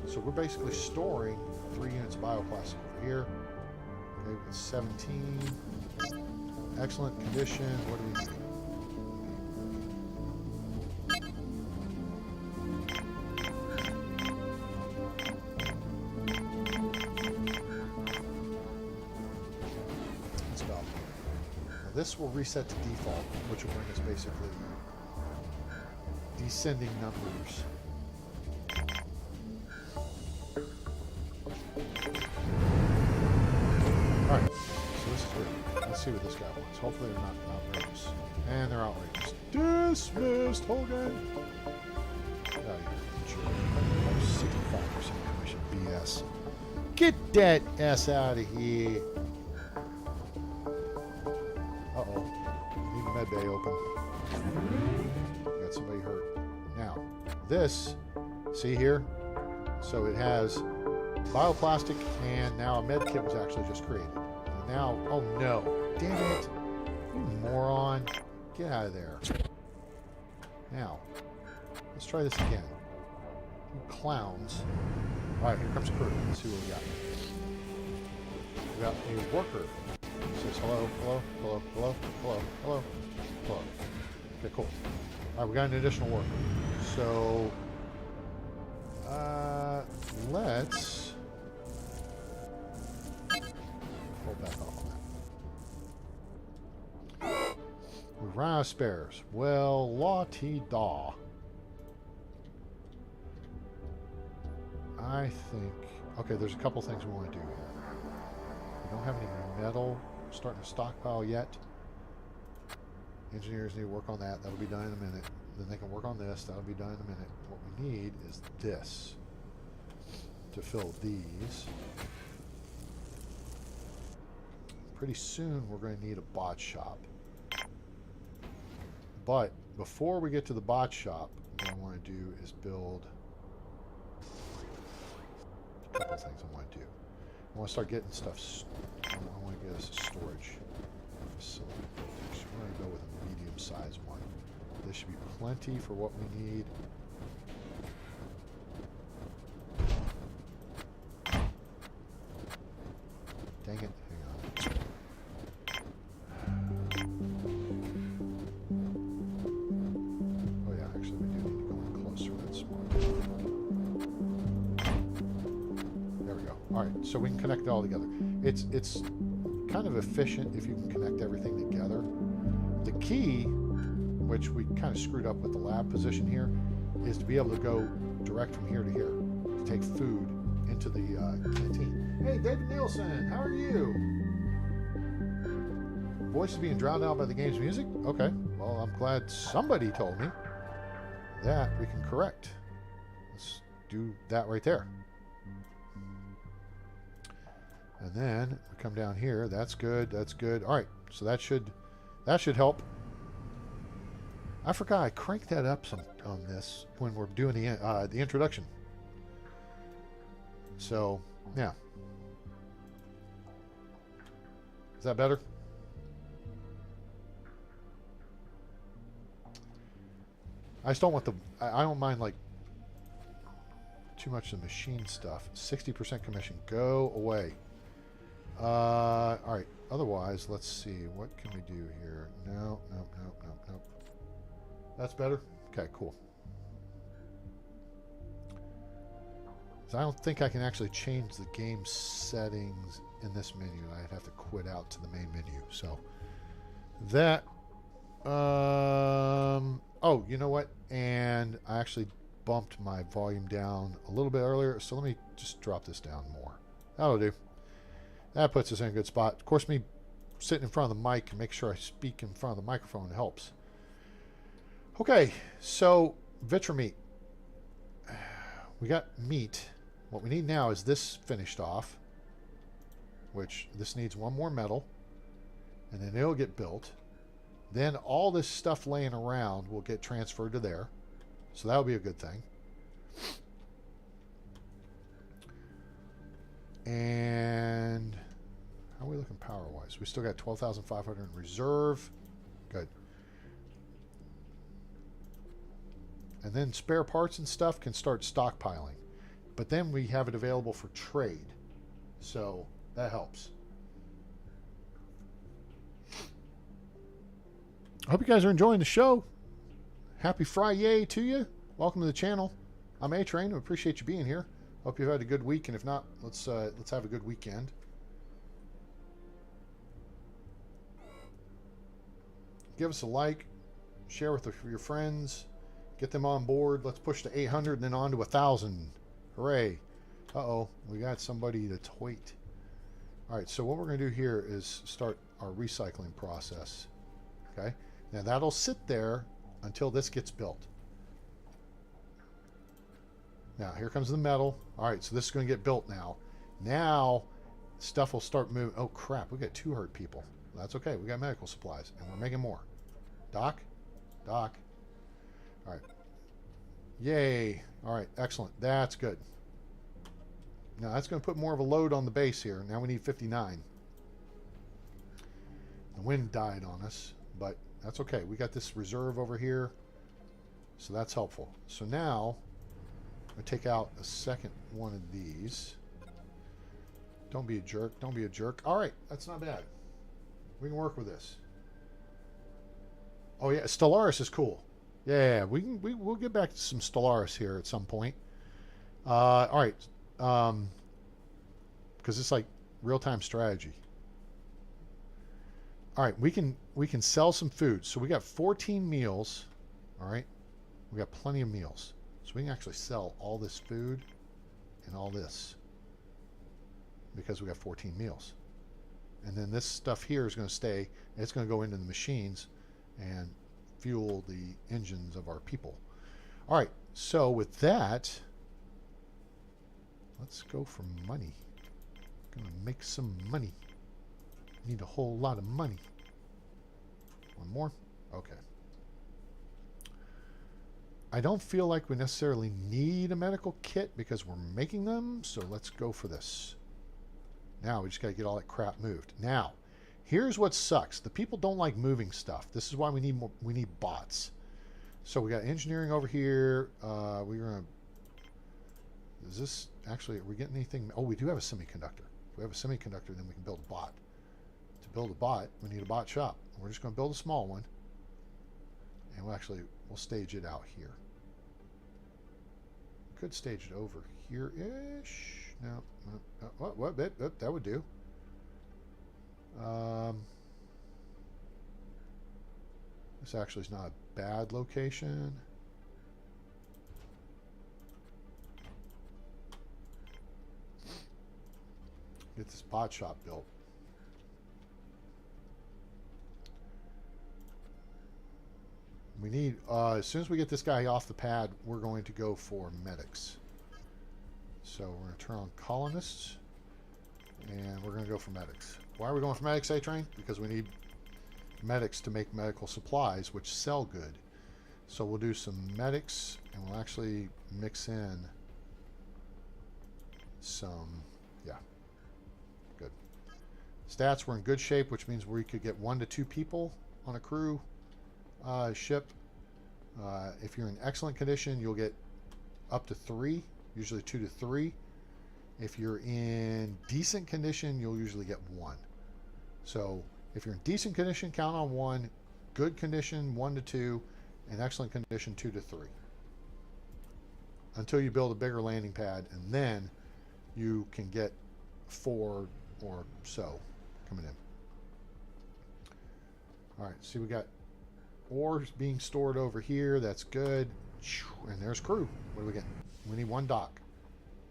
So we're basically storing 3 units of bioplastic over here. Okay, we got 17. Excellent condition. What do we need? That's about it. Now this will reset to default, which will bring us basically descending numbers. Alright, so this is good. Let's see what this guy wants. Hopefully they're not outrageous. And they're outrageous. Dismissed, Hogan! Get out of here. 65% commission BS. Get that ass out of here. Uh-oh. Need the med bay open. Got somebody hurt. Now, this, see here? So it has bioplastic, and now a med kit was actually just created. And now, oh no, damn it, you moron, get out of there. Now, let's try this again. You clowns. All right, here comes crew. Let's see what we got. We got a worker. It says hello, hello, hello, hello, hello, hello, hello. Okay, cool. All right, we got an additional worker. So Let's hold back off on that. We run out of spares. Well, la-ti-da. I think... Okay, there's a couple things we want to do here. We don't have any metal starting to stockpile yet. Engineers need to work on that. That'll be done in a minute. Then they can work on this. That'll be done in a minute. What we need is this to fill these. Pretty soon we're going to need a bot shop. But before we get to the bot shop, what I want to do is build a couple things I want to do. I want to start getting stuff. I want to get us a storage facility. We're going to go with a medium-sized one. This should be plenty for what we need. Dang it. Hang on. Oh yeah, actually we do need to go in closer. That's smart. There we go. Alright, so we can connect it all together. It's kind of efficient if you can connect everything together. The key, which we kind of screwed up with the lab position here, is to be able to go direct from here to here to take food into the canteen. Hey, David Nielsen, how are you? Voice is being drowned out by the game's music? Okay, well, I'm glad somebody told me that we can correct. Let's do that right there. And then we come down here. That's good. That's good. All right, so that should help. I forgot I cranked that up some on this when we're doing the introduction. So yeah, is that better? I just don't want I don't mind like too much of the machine stuff. 60% commission, go away. All right. Otherwise, let's see. What can we do here? No. That's better? Okay, cool. So I don't think I can actually change the game settings in this menu. I'd have to quit out to the main menu. So that... oh, you know what? And I actually bumped my volume down a little bit earlier. So let me just drop this down more. That'll do. That puts us in a good spot. Of course, me sitting in front of the mic and make sure I speak in front of the microphone helps. Okay, so Vitra meat. We got meat. What we need now is this finished off, which this needs one more metal, and then it'll get built. Then all this stuff laying around will get transferred to there, so that'll be a good thing. And how are we looking power-wise? We still got 12,500 in reserve. Good. And then spare parts and stuff can start stockpiling. But then we have it available for trade. So that helps. I hope you guys are enjoying the show. Happy Fri-YAY to you. Welcome to the channel. I'm A-Train. I appreciate you being here. Hope you've had a good week, and if not, let's have a good weekend. Give us a like, share with your friends, get them on board. Let's push to 800 and then on to 1,000. Hooray! Uh-oh, we got somebody to tweet. All right, so what we're going to do here is start our recycling process. Okay, now that'll sit there until this gets built. Now, here comes the metal. All right, so this is going to get built now. Now, stuff will start moving. Oh, crap. We got 2 hurt people. That's okay. We got medical supplies, and we're making more. Doc? Doc? All right. Yay. All right, excellent. That's good. Now, that's going to put more of a load on the base here. Now we need 59. The wind died on us, but that's okay. We got this reserve over here, so that's helpful. So now... I'm going to take out a second one of these. Don't be a jerk. Don't be a jerk. All right. That's not bad. We can work with this. Oh, yeah. Stellaris is cool. Yeah. We'll get back to some Stellaris here at some point. All right. Because it's like real-time strategy. All right, we can sell some food. So we got 14 meals. All right, we got plenty of meals, so we can actually sell all this food and all this because we got 14 meals. And then this stuff here is going to stay. It's going to go into the machines and fuel the engines of our people. All right, so with that, let's go for money. Gonna make some money. Need a whole lot of money. One more? Okay. I don't feel like we necessarily need a medical kit because we're making them, so let's go for this. Now we just got to get all that crap moved. Now, here's what sucks. The people don't like moving stuff. This is why we need more. We need bots. So we got engineering over here. We're gonna. Is this actually? Are we getting anything? Oh, we do have a semiconductor. If we have a semiconductor, then we can build a bot. To build a bot, we need a bot shop. We're just going to build a small one, and we'll stage it out here. We could stage it over here-ish. No, what? That would do. This actually is not a bad location. Get this bot shop built. We need, as soon as we get this guy off the pad, we're going to go for medics. So we're going to turn on colonists, and we're going to go for medics. Why are we going for medics, A-Train? Because we need medics to make medical supplies, which sell good. So we'll do some medics, and we'll actually mix in some, yeah, good. Stats, we're in good shape, which means we could get 1 to 2 people on a crew. Ship. If you're in excellent condition, you'll get up to 3, usually 2 to 3. If you're in decent condition, you'll usually get 1. So if you're in decent condition, count on 1. Good condition, 1 to 2. And excellent condition, 2 to 3. Until you build a bigger landing pad, and then you can get 4 or so coming in. All right, see, we got ore being stored over here. That's good. And there's crew. What do we get? We need 1 dock.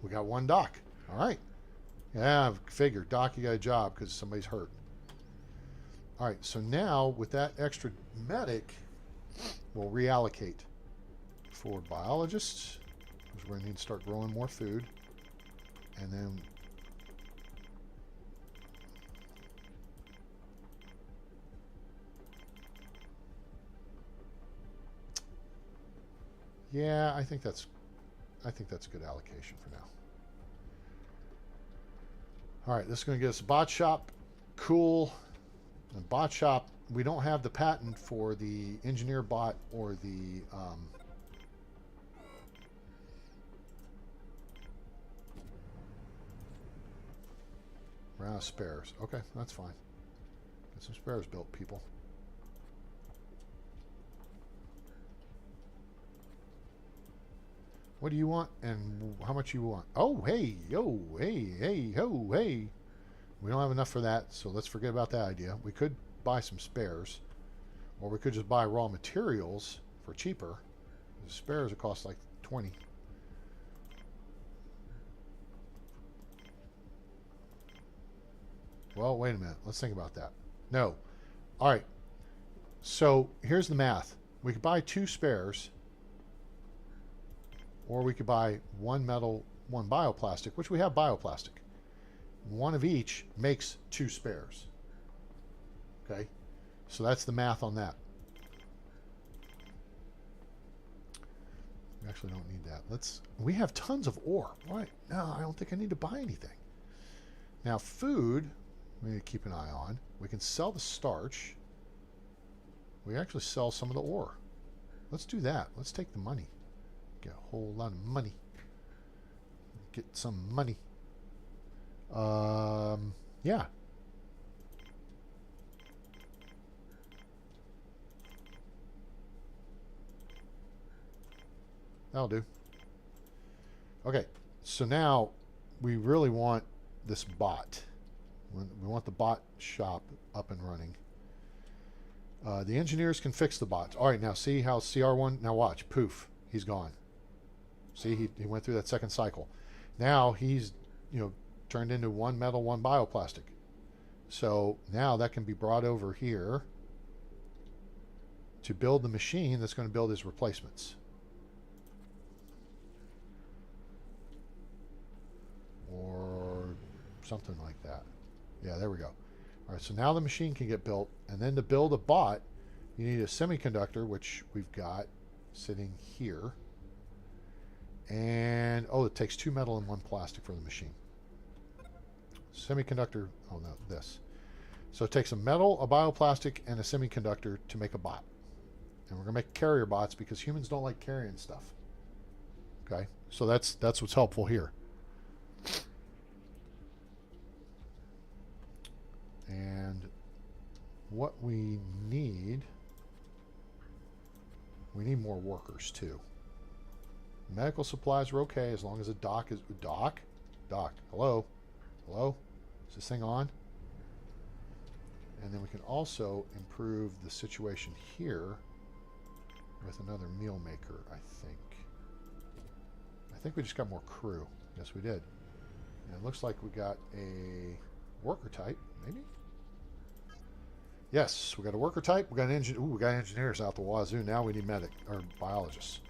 We got 1 dock. All right. Yeah, I figured. Doc, you got a job because somebody's hurt. All right. So now with that extra medic, we'll reallocate for biologists because we're going to need to start growing more food. And then yeah, I think that's a good allocation for now. All right, this is going to get us a bot shop. Cool. And bot shop, we don't have the patent for the engineer bot or the we're out of spares. Okay, that's fine. Get some spares built, people. What do you want and how much you want? Oh, hey, yo, hey, ho, hey. We don't have enough for that, so let's forget about that idea. We could buy some spares, or we could just buy raw materials for cheaper. The spares would cost like 20. Well, wait a minute. Let's think about that. No. All right. So here's the math. We could buy 2 spares, or we could buy 1 metal, 1 bioplastic, which we have bioplastic. 1 of each makes 2 spares. Okay, so that's the math on that. We actually don't need that. We have tons of ore. Why? No, I don't think I need to buy anything. Now food, we need to keep an eye on. We can sell the starch. We actually sell some of the ore. Let's do that. Let's take the money. Get a whole lot of money. Get some money. Yeah. That'll do. Okay, So now we really want this bot. We want the bot shop up and running. The engineers can fix the bots. All right, now see how CR1, now watch, poof, he's gone. See, he went through that second cycle. Now he's, turned into one metal, one bioplastic. So now that can be brought over here to build the machine that's going to build his replacements. Or something like that. Yeah, there we go. All right, so now the machine can get built, and then to build a bot, you need a semiconductor, which we've got sitting here. And, oh, it takes 2 metal and 1 plastic for the machine. Semiconductor, oh no, this. So it takes a metal, a bioplastic, and a semiconductor to make a bot. And we're going to make carrier bots because humans don't like carrying stuff. Okay, so that's what's helpful here. And what we need more workers too. Medical supplies are okay as long as the dock is dock. Hello, is this thing on? And then we can also improve the situation here with another meal maker. I think we just got more crew. Yes, we did. And it looks like we got a worker type, maybe. Yes, we got a worker type. We got we got engineers out the wazoo. Now we need medic or biologists.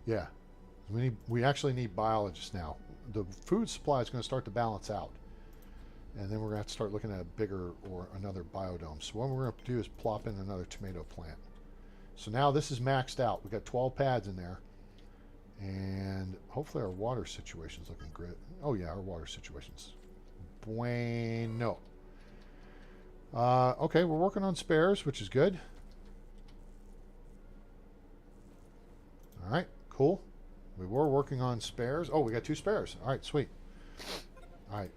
Yeah, we actually need biologists now. The food supply is going to start to balance out, and then we're going to have to start looking at a bigger or another biodome. So what we're going to do is plop in another tomato plant. So now this is maxed out. We've got 12 pads in there, and hopefully our water situation's looking great. Oh yeah, our water situation's bueno. Okay, we're working on spares, which is good. All right, cool. We were working on spares. Oh, we got 2 spares. All right, sweet. All right,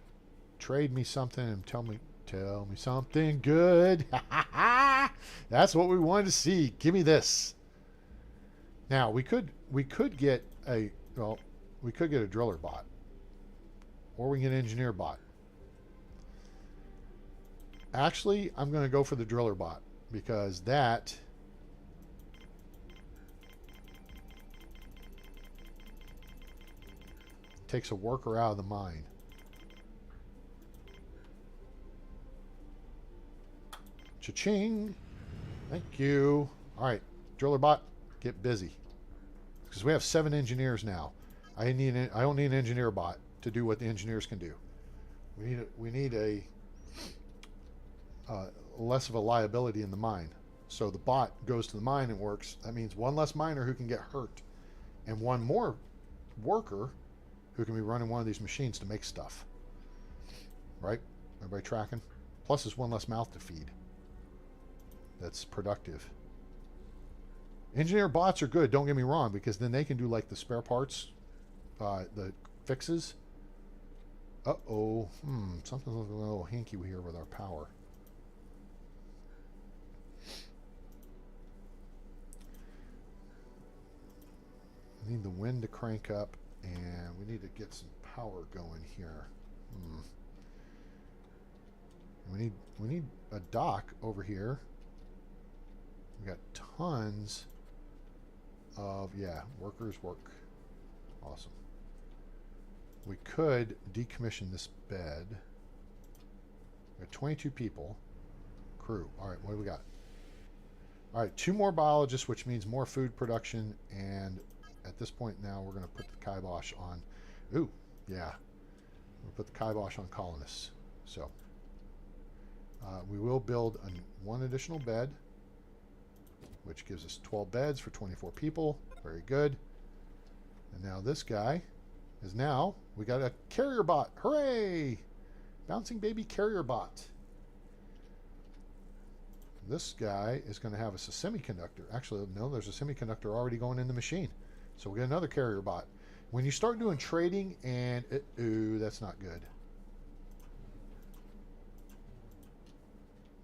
trade me something and tell me something good. That's what we wanted to see. Give me this. Now we could get a driller bot, or we can get an engineer bot. Actually, I'm going to go for the driller bot because that takes a worker out of the mine. Cha-ching. Thank you. All right, driller bot, get busy. Because we have 7 engineers now. I don't need an engineer bot to do what the engineers can do. We need a less of a liability in the mine. So the bot goes to the mine and works. That means 1 less miner who can get hurt, and 1 more worker who can be running one of these machines to make stuff. Right? Everybody tracking? Plus there's 1 less mouth to feed. That's productive. Engineer bots are good, don't get me wrong, because then they can do like the spare parts, the fixes. Uh-oh. Something's looking a little hinky here with our power. I need the wind to crank up, and we need to get some power going here. We need a dock over here. We got tons of workers work. Awesome. We could decommission this bed. We got 22 people. Crew. All right, what do we got? All right, 2 more biologists, which means more food production, and at this point now we're going to put the kibosh on. Ooh, yeah. We'll put the kibosh on colonists. So we will build 1 additional bed, which gives us 12 beds for 24 people. Very good. And now this guy is we got a carrier bot. Hooray! Bouncing baby carrier bot. This guy is going to have us a semiconductor. Actually, no, there's a semiconductor already going in the machine. So we get another carrier bot. When you start doing trading and... ooh, that's not good.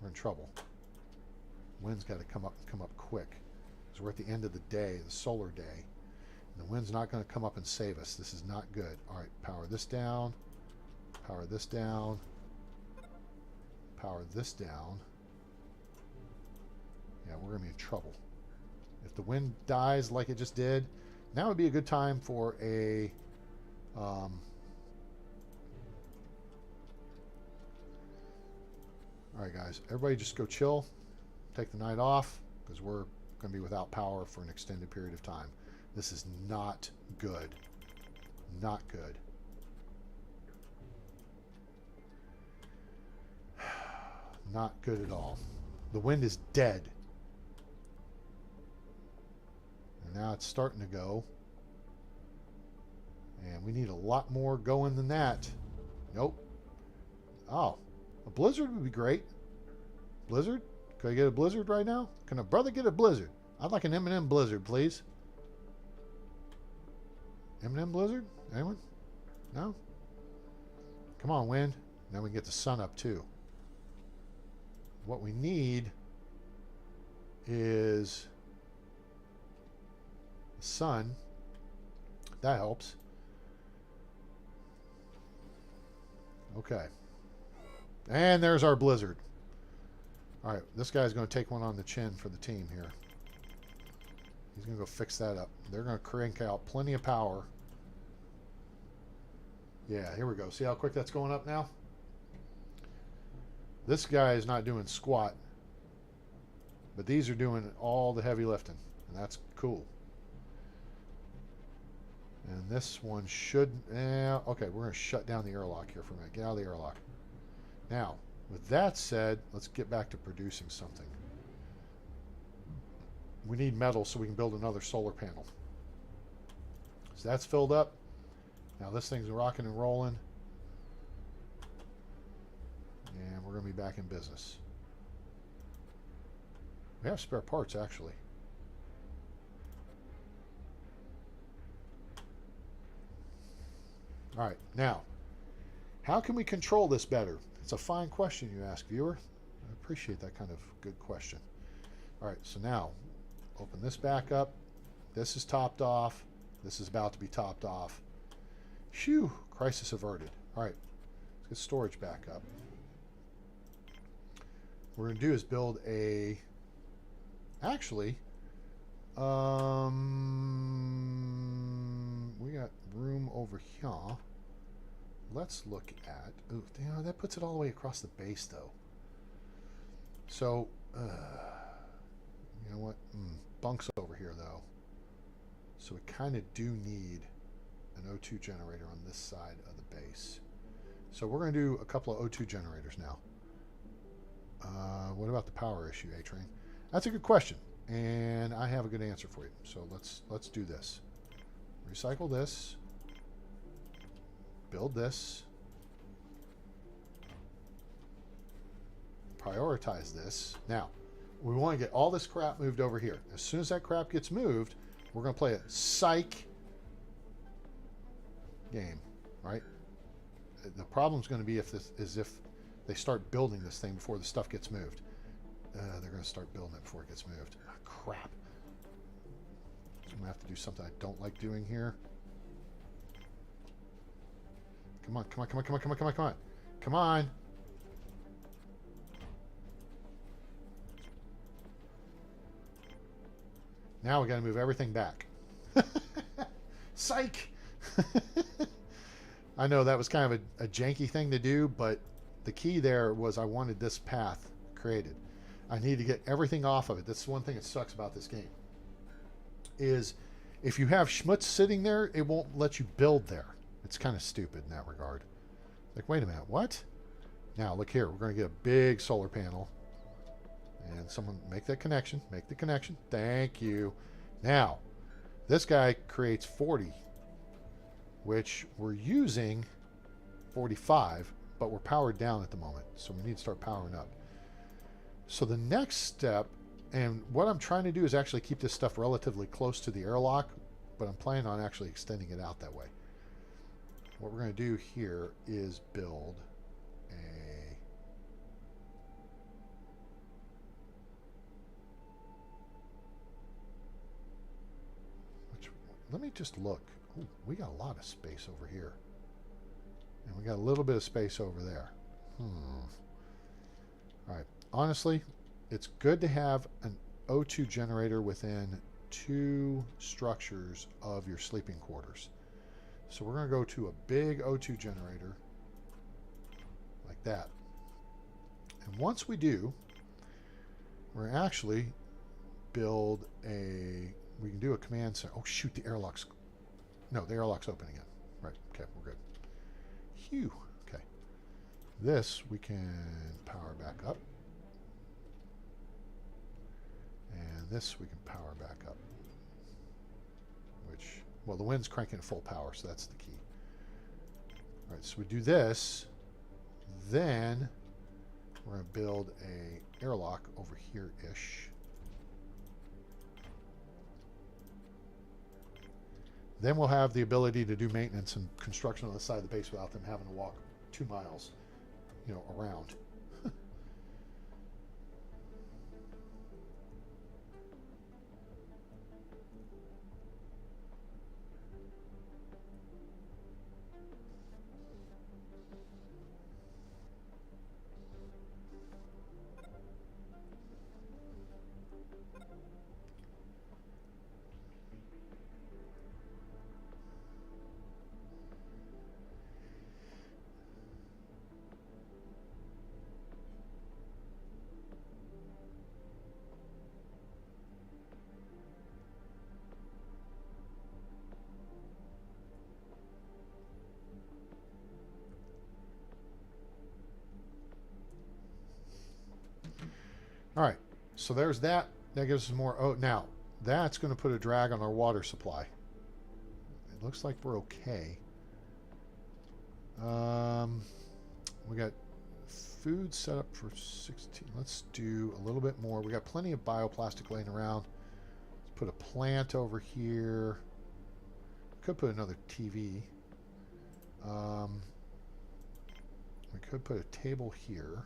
We're in trouble. Wind's got to come up quick. Because we're at the end of the day, the solar day. And the wind's not going to come up and save us. This is not good. All right, power this down. Power this down. Power this down. Yeah, we're going to be in trouble. If the wind dies like it just did, now would be a good time for a... all right, guys. Everybody just go chill. Take the night off, because we're going to be without power for an extended period of time. This is not good. Not good. Not good at all. The wind is dead. And now it's starting to go. And we need a lot more going than that. Nope. Oh, a blizzard would be great. Blizzard? Can I get a blizzard right now? Can a brother get a blizzard? I'd like an M&M blizzard, please. M&M blizzard? Anyone? No? Come on, wind. Now we can get the sun up too. What we need is the sun. That helps. Okay. And there's our blizzard. All right, this guy's going to take one on the chin for the team here. He's going to go fix that up. They're going to crank out plenty of power. Yeah, here we go. See how quick that's going up now? This guy is not doing squat, but these are doing all the heavy lifting, and that's cool. And this one should... okay, we're going to shut down the airlock here for a minute. Get out of the airlock. Now, with that said, let's get back to producing something. We need metal so we can build another solar panel. So that's filled up. Now this thing's rocking and rolling. And we're going to be back in business. We have spare parts, actually. All right, now, how can we control this better? It's a fine question you ask, viewer. I appreciate that kind of good question. All right, so now, open this back up. This is topped off. This is about to be topped off. Phew, crisis averted. All right, let's get storage back up. What we're going to do is build a... Actually, we got room over here. Let's look at... Ooh, you know, that puts it all the way across the base, though. So, you know what? Bunk's over here, though. So we kind of do need an O2 generator on this side of the base. So we're going to do a couple of O2 generators now. What about the power issue, A-Train? That's a good question, and I have a good answer for you. So let's do this. Recycle this. Build this. Prioritize this. Now, we want to get all this crap moved over here. As soon as that crap gets moved, we're going to play a psych game, right? The problem's going to be if they start building this thing before the stuff gets moved. They're going to start building it before it gets moved. Oh, crap. So I'm going to have to do something I don't like doing here. Come on, come on, come on, come on, come on, come on, come on. Come on. Now we got to move everything back. Psych! I know that was kind of a janky thing to do, but the key there was I wanted this path created. I need to get everything off of it. That's one thing that sucks about this game. Is if you have schmutz sitting there, it won't let you build there. It's kind of stupid in that regard. Like, wait a minute, what? Now, look here. We're going to get a big solar panel. And someone make that connection. Make the connection. Thank you. Now, this guy creates 40, which we're using 45, but we're powered down at the moment. So we need to start powering up. So the next step, and what I'm trying to do is actually keep this stuff relatively close to the airlock, but I'm planning on actually extending it out that way. What we're going to do here is build a... Let me just look. Ooh, we got a lot of space over here. And we got a little bit of space over there. All right. Honestly, it's good to have an O2 generator within 2 structures of your sleeping quarters. So we're going to go to a big O2 generator like that. And once we do, we're actually build a... We can do a command center. Oh, shoot, the airlock's... No, the airlock's open again. Right, okay, we're good. Phew, okay. This we can power back up. And this we can power back up. Which, well, the wind's cranking at full power, so that's the key. All right, so we do this. Then we're going to build a airlock over here-ish. Then we'll have the ability to do maintenance and construction on the side of the base without them having to walk 2 miles, you know, around. All right, so there's that. That gives us more. Oh, now that's going to put a drag on our water supply. It looks like we're okay. We got food set up for 16. Let's do a little bit more. We got plenty of bioplastic laying around. Let's put a plant over here. Could put another TV. We could put a table here.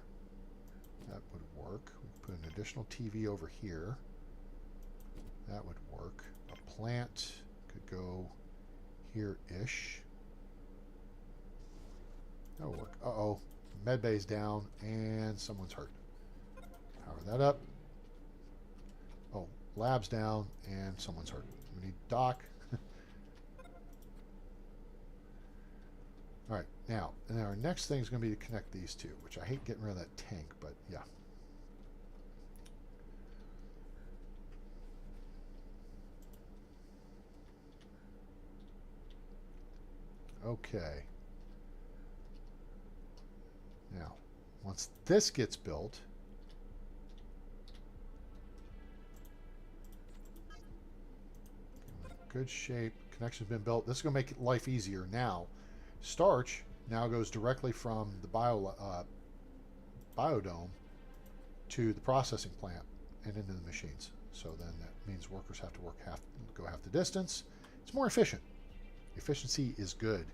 That would work. We could put an additional TV over here. That would work. A plant could go here-ish. That would work. Uh-oh. Med bay's down and someone's hurt. Power that up. Oh, lab's down and someone's hurt. We need dock. All right, now, and then our next thing is going to be to connect these two, which I hate getting rid of that tank, but yeah. Okay. Now, once this gets built, good shape, connection's been built. This is going to make life easier now. Starch now goes directly from the biodome to the processing plant and into the machines. So then that means workers have to go half the distance. It's more efficient. Efficiency is good.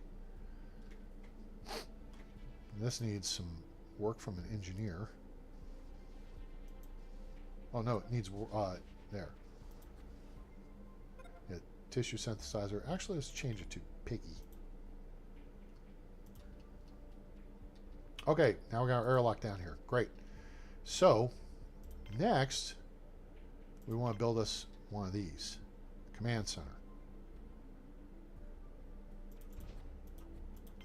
And this needs some work from an engineer. Oh no, it needs there. Yeah, tissue synthesizer. Actually, let's change it to Piggy. Okay, now we got our airlock down here. Great. So, next, we want to build us one of these. Command center.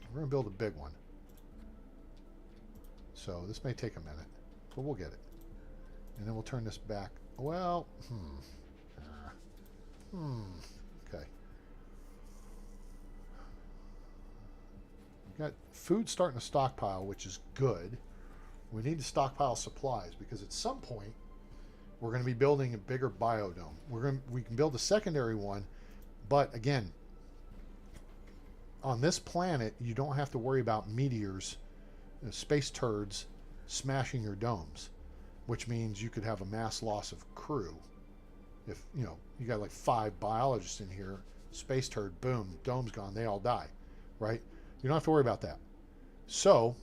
We're going to build a big one. So, this may take a minute, but we'll get it. And then we'll turn this back. Well, okay. Got food starting to stockpile, which is good. We need to stockpile supplies because at some point we're going to be building a bigger biodome. We can build a secondary one, but again, on this planet you don't have to worry about meteors, space turds smashing your domes, which means you could have a mass loss of crew. If you got like 5 biologists in here, space turd, boom, dome's gone, they all die, right? You don't have to worry about that. So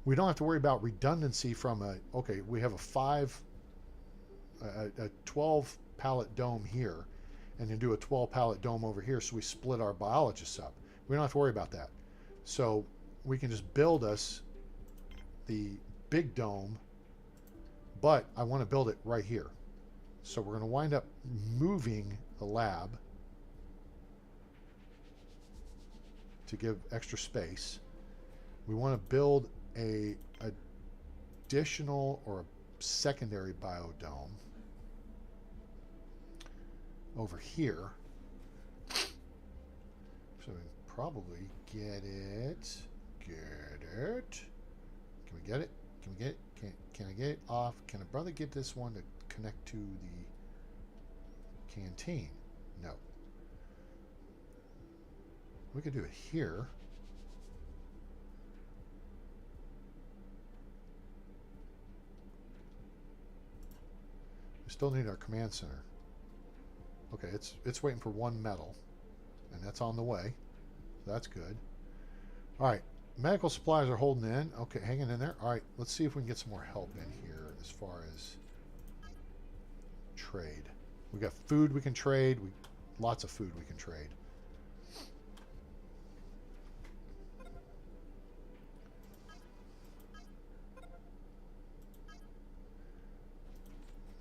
we don't have to worry about redundancy from okay, we have a 12 pallet dome here, and then do a 12 pallet dome over here, so we split our biologists up. We don't have to worry about that. So we can just build us the big dome, but I want to build it right here. So we're going to wind up moving the lab to give extra space. We want to build a additional or a secondary biodome over here. So we can probably get it. Get it. Can we get it? Can we get it? Can I get it off? Can a brother get this one to connect to the canteen? No. We could do it here. We still need our command center. Okay, it's waiting for one metal, and that's on the way. So that's good. All right, medical supplies are holding in. Okay, hanging in there. All right, let's see if we can get some more help in here as far as trade. We got food we can trade. Lots of food we can trade.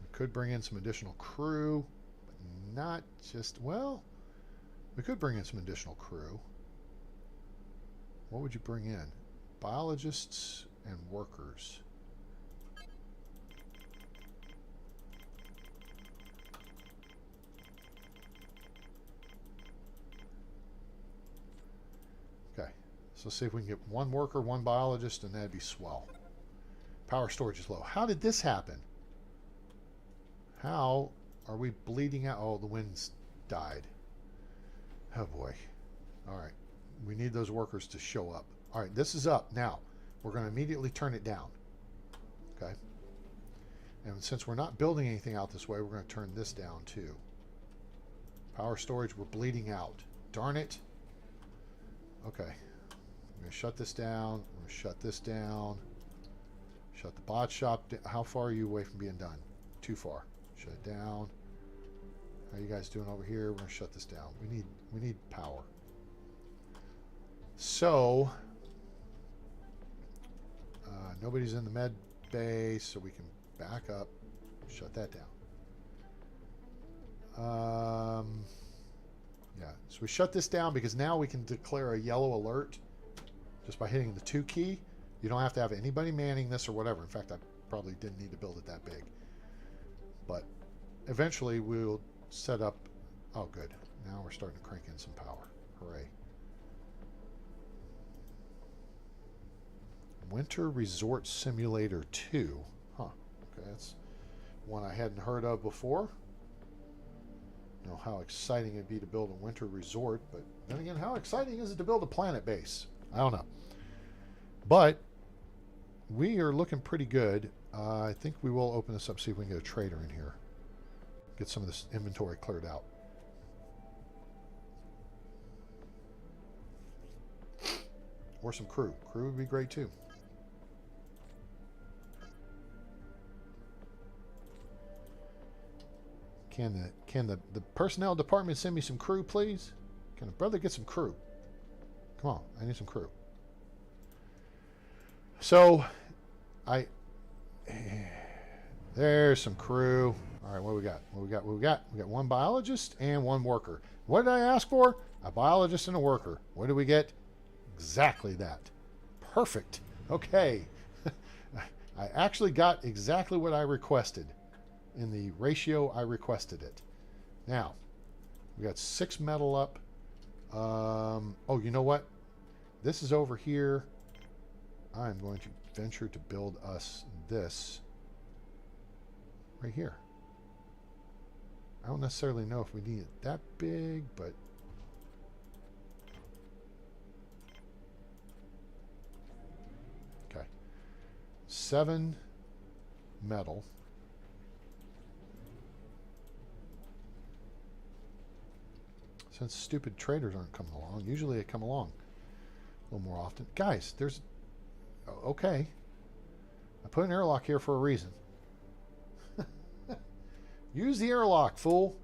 We could bring in some additional crew, but not just, well, we could bring in some additional crew. What would you bring in? Biologists and workers. Okay, so let's see if we can get one worker, one biologist, and that'd be swell. Power storage is low. How did this happen? How are we bleeding out? Oh, the wind's died. Oh boy. All right. We need those workers to show up. All right, this is up. Now, we're going to immediately turn it down. Okay? And since we're not building anything out this way, we're going to turn this down too. Power storage, we're bleeding out. Darn it. Okay. I'm going to shut this down. I'm going to shut this down. Shut the bot shop down. How far are you away from being done? Too far. Shut it down. How are you guys doing over here? We're going to shut this down. We need power. So, nobody's in the med bay, so we can back up, shut that down. Yeah, so we shut this down because now we can declare a yellow alert just by hitting the 2 key. You don't have to have anybody manning this or whatever. In fact, I probably didn't need to build it that big. But eventually we'll set up, oh good, now we're starting to crank in some power. Hooray. Winter Resort Simulator 2. Huh. Okay, that's one I hadn't heard of before. Know how exciting it'd be to build a winter resort, but then again, how exciting is it to build a Planetbase? I don't know. But we are looking pretty good. I think we will open this up, see if we can get a trader in here. Get some of this inventory cleared out. Or some crew. Crew would be great too. Can the personnel department send me some crew, please? Can a brother get some crew? Come on, I need some crew. So, there's some crew. All right, what we got? What we got? What we got? We got one biologist and one worker. What did I ask for? A biologist and a worker. What did we get? Exactly that. Perfect. Okay. I actually got exactly what I requested. In the ratio I requested it. Now, we got 6 metal up. Oh, you know what? This is over here. I'm going to venture to build us this right here. I don't necessarily know if we need it that big, but okay. 7 metal. Since stupid traders aren't coming along. Usually they come along a little more often. Guys, there's... Okay. I put an airlock here for a reason. Use the airlock, fool.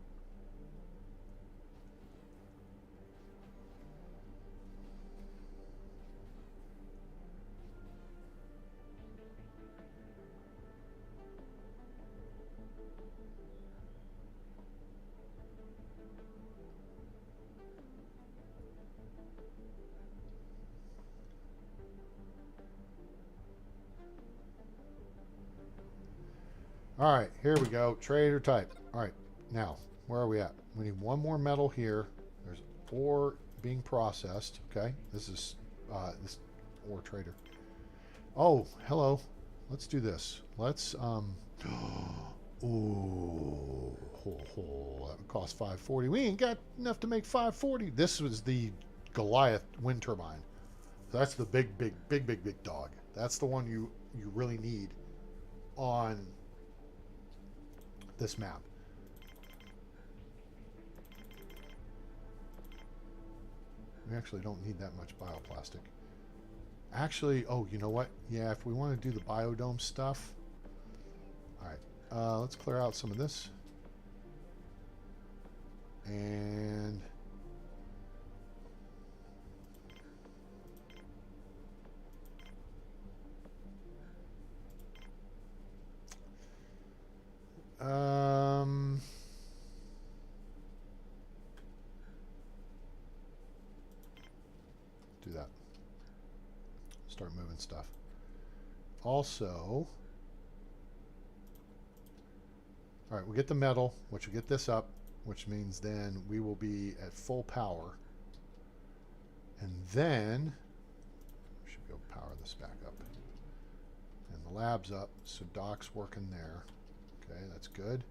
All right, here we go. Trader type. All right, now, where are we at? We need one more metal here. There's ore being processed. Okay, this is this ore trader. Oh, hello. Let's do this. Let's ooh, that would cost 540. We ain't got enough to make 540. This was the Goliath wind turbine. So that's the big dog. That's the one you really need on this map. We actually don't need that much bioplastic. Actually, oh, you know what? Yeah, if we want to do the biodome stuff. All right, let's clear out some of this. And do that. Start moving stuff. Also, all right, we'll get the metal, which will get this up, which means then we will be at full power. And then we should be able to power this back up. And the lab's up, so Doc's working there. Okay, that's good.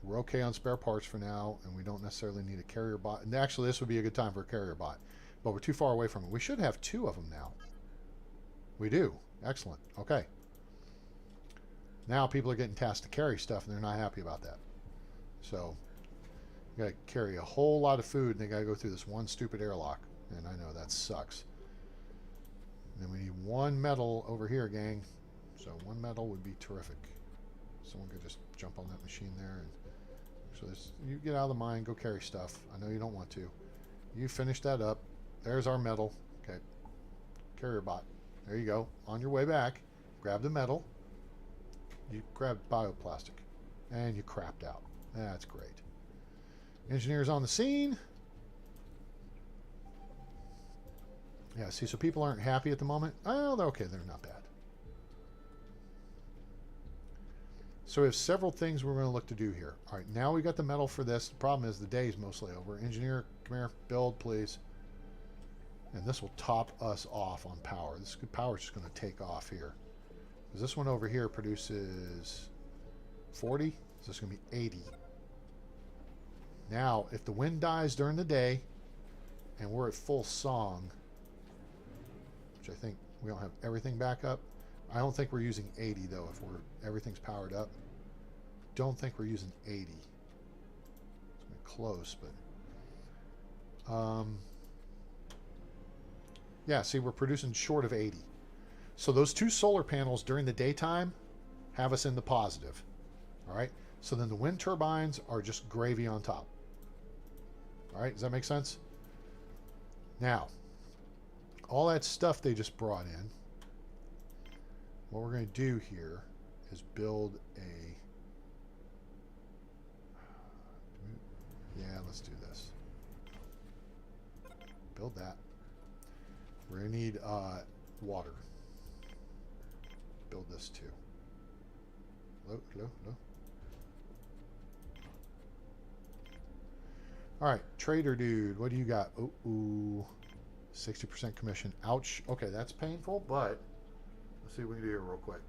We're okay on spare parts for now, and we don't necessarily need a carrier bot. And actually, this would be a good time for a carrier bot, but we're too far away from it. We should have 2 of them now. We do. Excellent. Okay. Now people are getting tasked to carry stuff, and they're not happy about that. So, you got to carry a whole lot of food, and they got to go through this one stupid airlock. And I know that sucks. And then we need 1 metal over here, gang. So 1 metal would be terrific. Someone could just jump on that machine there. And so this, you get out of the mine, go carry stuff. I know you don't want to. You finish that up. There's our metal. Okay. Carrier bot. There you go. On your way back, grab the metal. You grab bioplastic. And you crapped out. That's great. Engineers on the scene. Yeah, see, so people aren't happy at the moment. Oh, they're okay. They're not bad. So we have several things we're going to look to do here. All right, now we got the metal for this. The problem is the day is mostly over. Engineer, come here. Build, please. And this will top us off on power. This power is just going to take off here. Because this one over here produces 40. So it's going to be 80. Now, if the wind dies during the day and we're at full song, which I think we don't have everything back up. I don't think we're using 80 though. If everything's powered up, don't think we're using 80. It's close, but yeah. See, we're producing short of 80. So those 2 solar panels during the daytime have us in the positive. All right. So then the wind turbines are just gravy on top. All right. Does that make sense? Now, all that stuff they just brought in. What we're going to do here is build a... Yeah, let's do this. Build that. We're going to need water. Build this too. Hello. All right, trader dude, what do you got? Ooh, 60% commission. Ouch. Okay, that's painful, but... Let's see what we can do here real quick.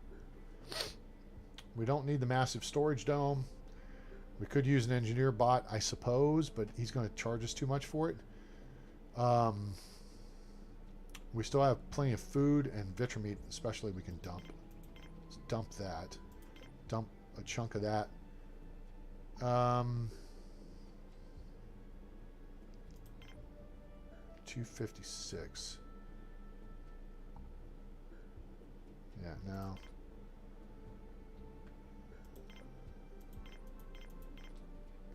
We don't need the massive storage dome. We could use an engineer bot, I suppose, but he's going to charge us too much for it. We still have plenty of food and Vitrameat, especially we can dump. Let's dump that. Dump a chunk of that. 256. Yeah, no.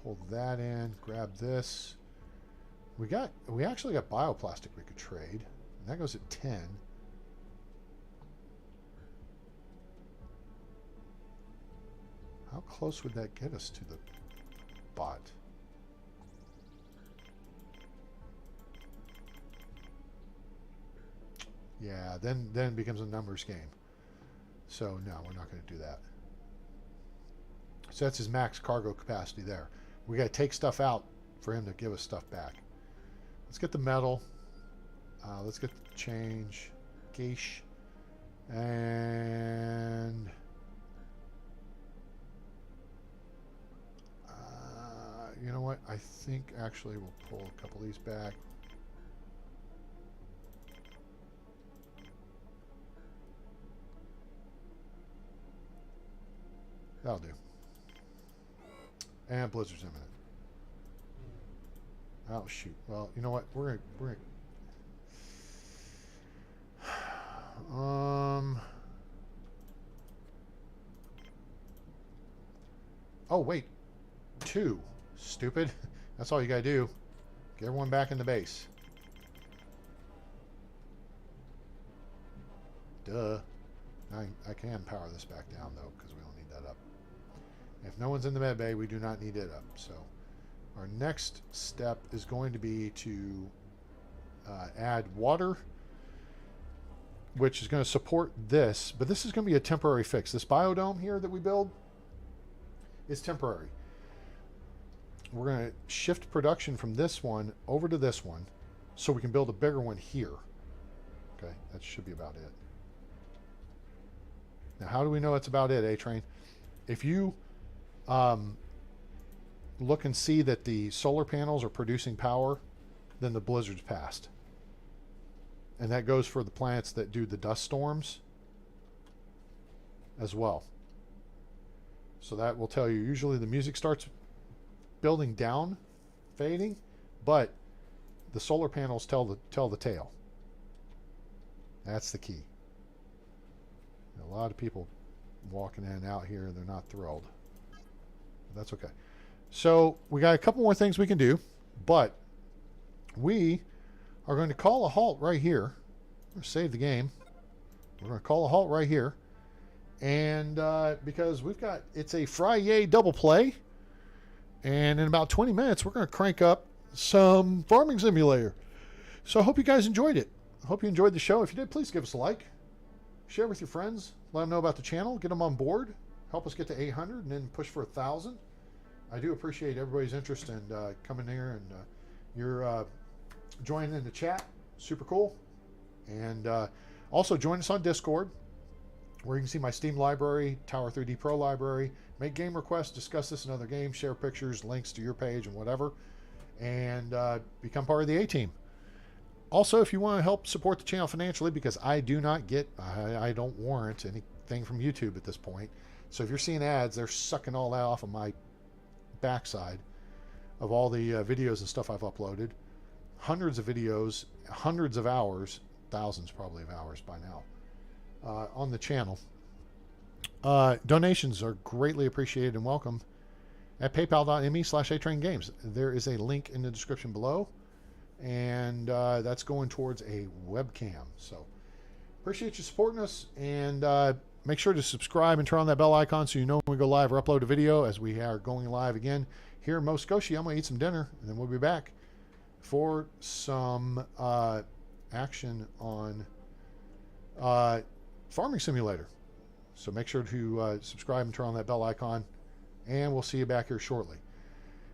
Pull that in, grab this. We actually got bioplastic we could trade. And that goes at 10. How close would that get us to the bot? Yeah, then it becomes a numbers game. So no, we're not going to do that. So that's his max cargo capacity there. We got to take stuff out for him to give us stuff back. Let's get the metal. Let's get the change. Geish. And you know what? I think actually we'll pull a couple of these back. That'll do. And blizzard's imminent. Oh shoot. Well, you know what? We're gonna oh wait. 2. Stupid. That's all you gotta do. Get everyone back in the base. Duh. I can power this back down though, because we don't need that up. If no one's in the med bay, we do not need it up. So our next step is going to be to add water, which is going to support this, but this is going to be a temporary fix. This biodome here that we build is temporary. We're going to shift production from this one over to this one so we can build a bigger one here. Okay, that should be about it. Now, how do we know it's about it, A-Train? If you look and see that the solar panels are producing power, then the blizzard's passed. And that goes for the planets that do the dust storms as well. So that will tell you, usually the music starts building down, fading, but the solar panels tell the tale. That's the key. A lot of people walking in and out here, they're not thrilled. That's okay. So we got a couple more things we can do, but we are going to call a halt right here. We're going to save the game. We're going to call a halt right here. And because it's a Fri-YAY double play. And in about 20 minutes, we're going to crank up some farming simulator. So I hope you guys enjoyed it. I hope you enjoyed the show. If you did, please give us a like. Share with your friends. Let them know about the channel. Get them on board. Help us get to 800 and then push for 1,000. I do appreciate everybody's interest in coming here, and you're joining in the chat. Super cool. And also join us on Discord, where you can see my Steam library, Tower 3D Pro library, make game requests, discuss this and other games, share pictures, links to your page and whatever, and become part of the A-Team. Also, if you want to help support the channel financially, because I do not get, I don't warrant anything from YouTube at this point. So if you're seeing ads, they're sucking all that off of my backside of all the videos and stuff I've uploaded. Hundreds of videos, hundreds of hours, thousands probably of hours by now on the channel. Donations are greatly appreciated and welcome at paypal.me/atraingames. There is a link in the description below, and that's going towards a webcam. So appreciate you supporting us, and make sure to subscribe and turn on that bell icon so you know when we go live or upload a video, as we are going live again here in Moscow. I'm going to eat some dinner, and then we'll be back for some action on Farming Simulator. So make sure to subscribe and turn on that bell icon, and we'll see you back here shortly.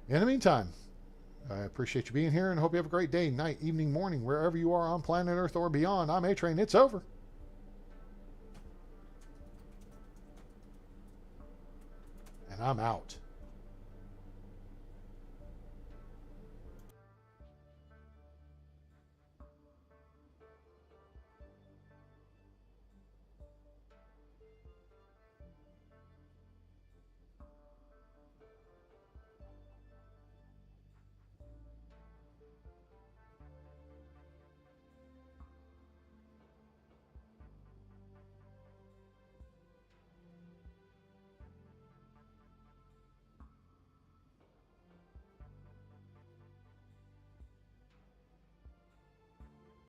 In the meantime, I appreciate you being here, and hope you have a great day, night, evening, morning, wherever you are on planet Earth or beyond. I'm A-Train. It's over. And I'm out.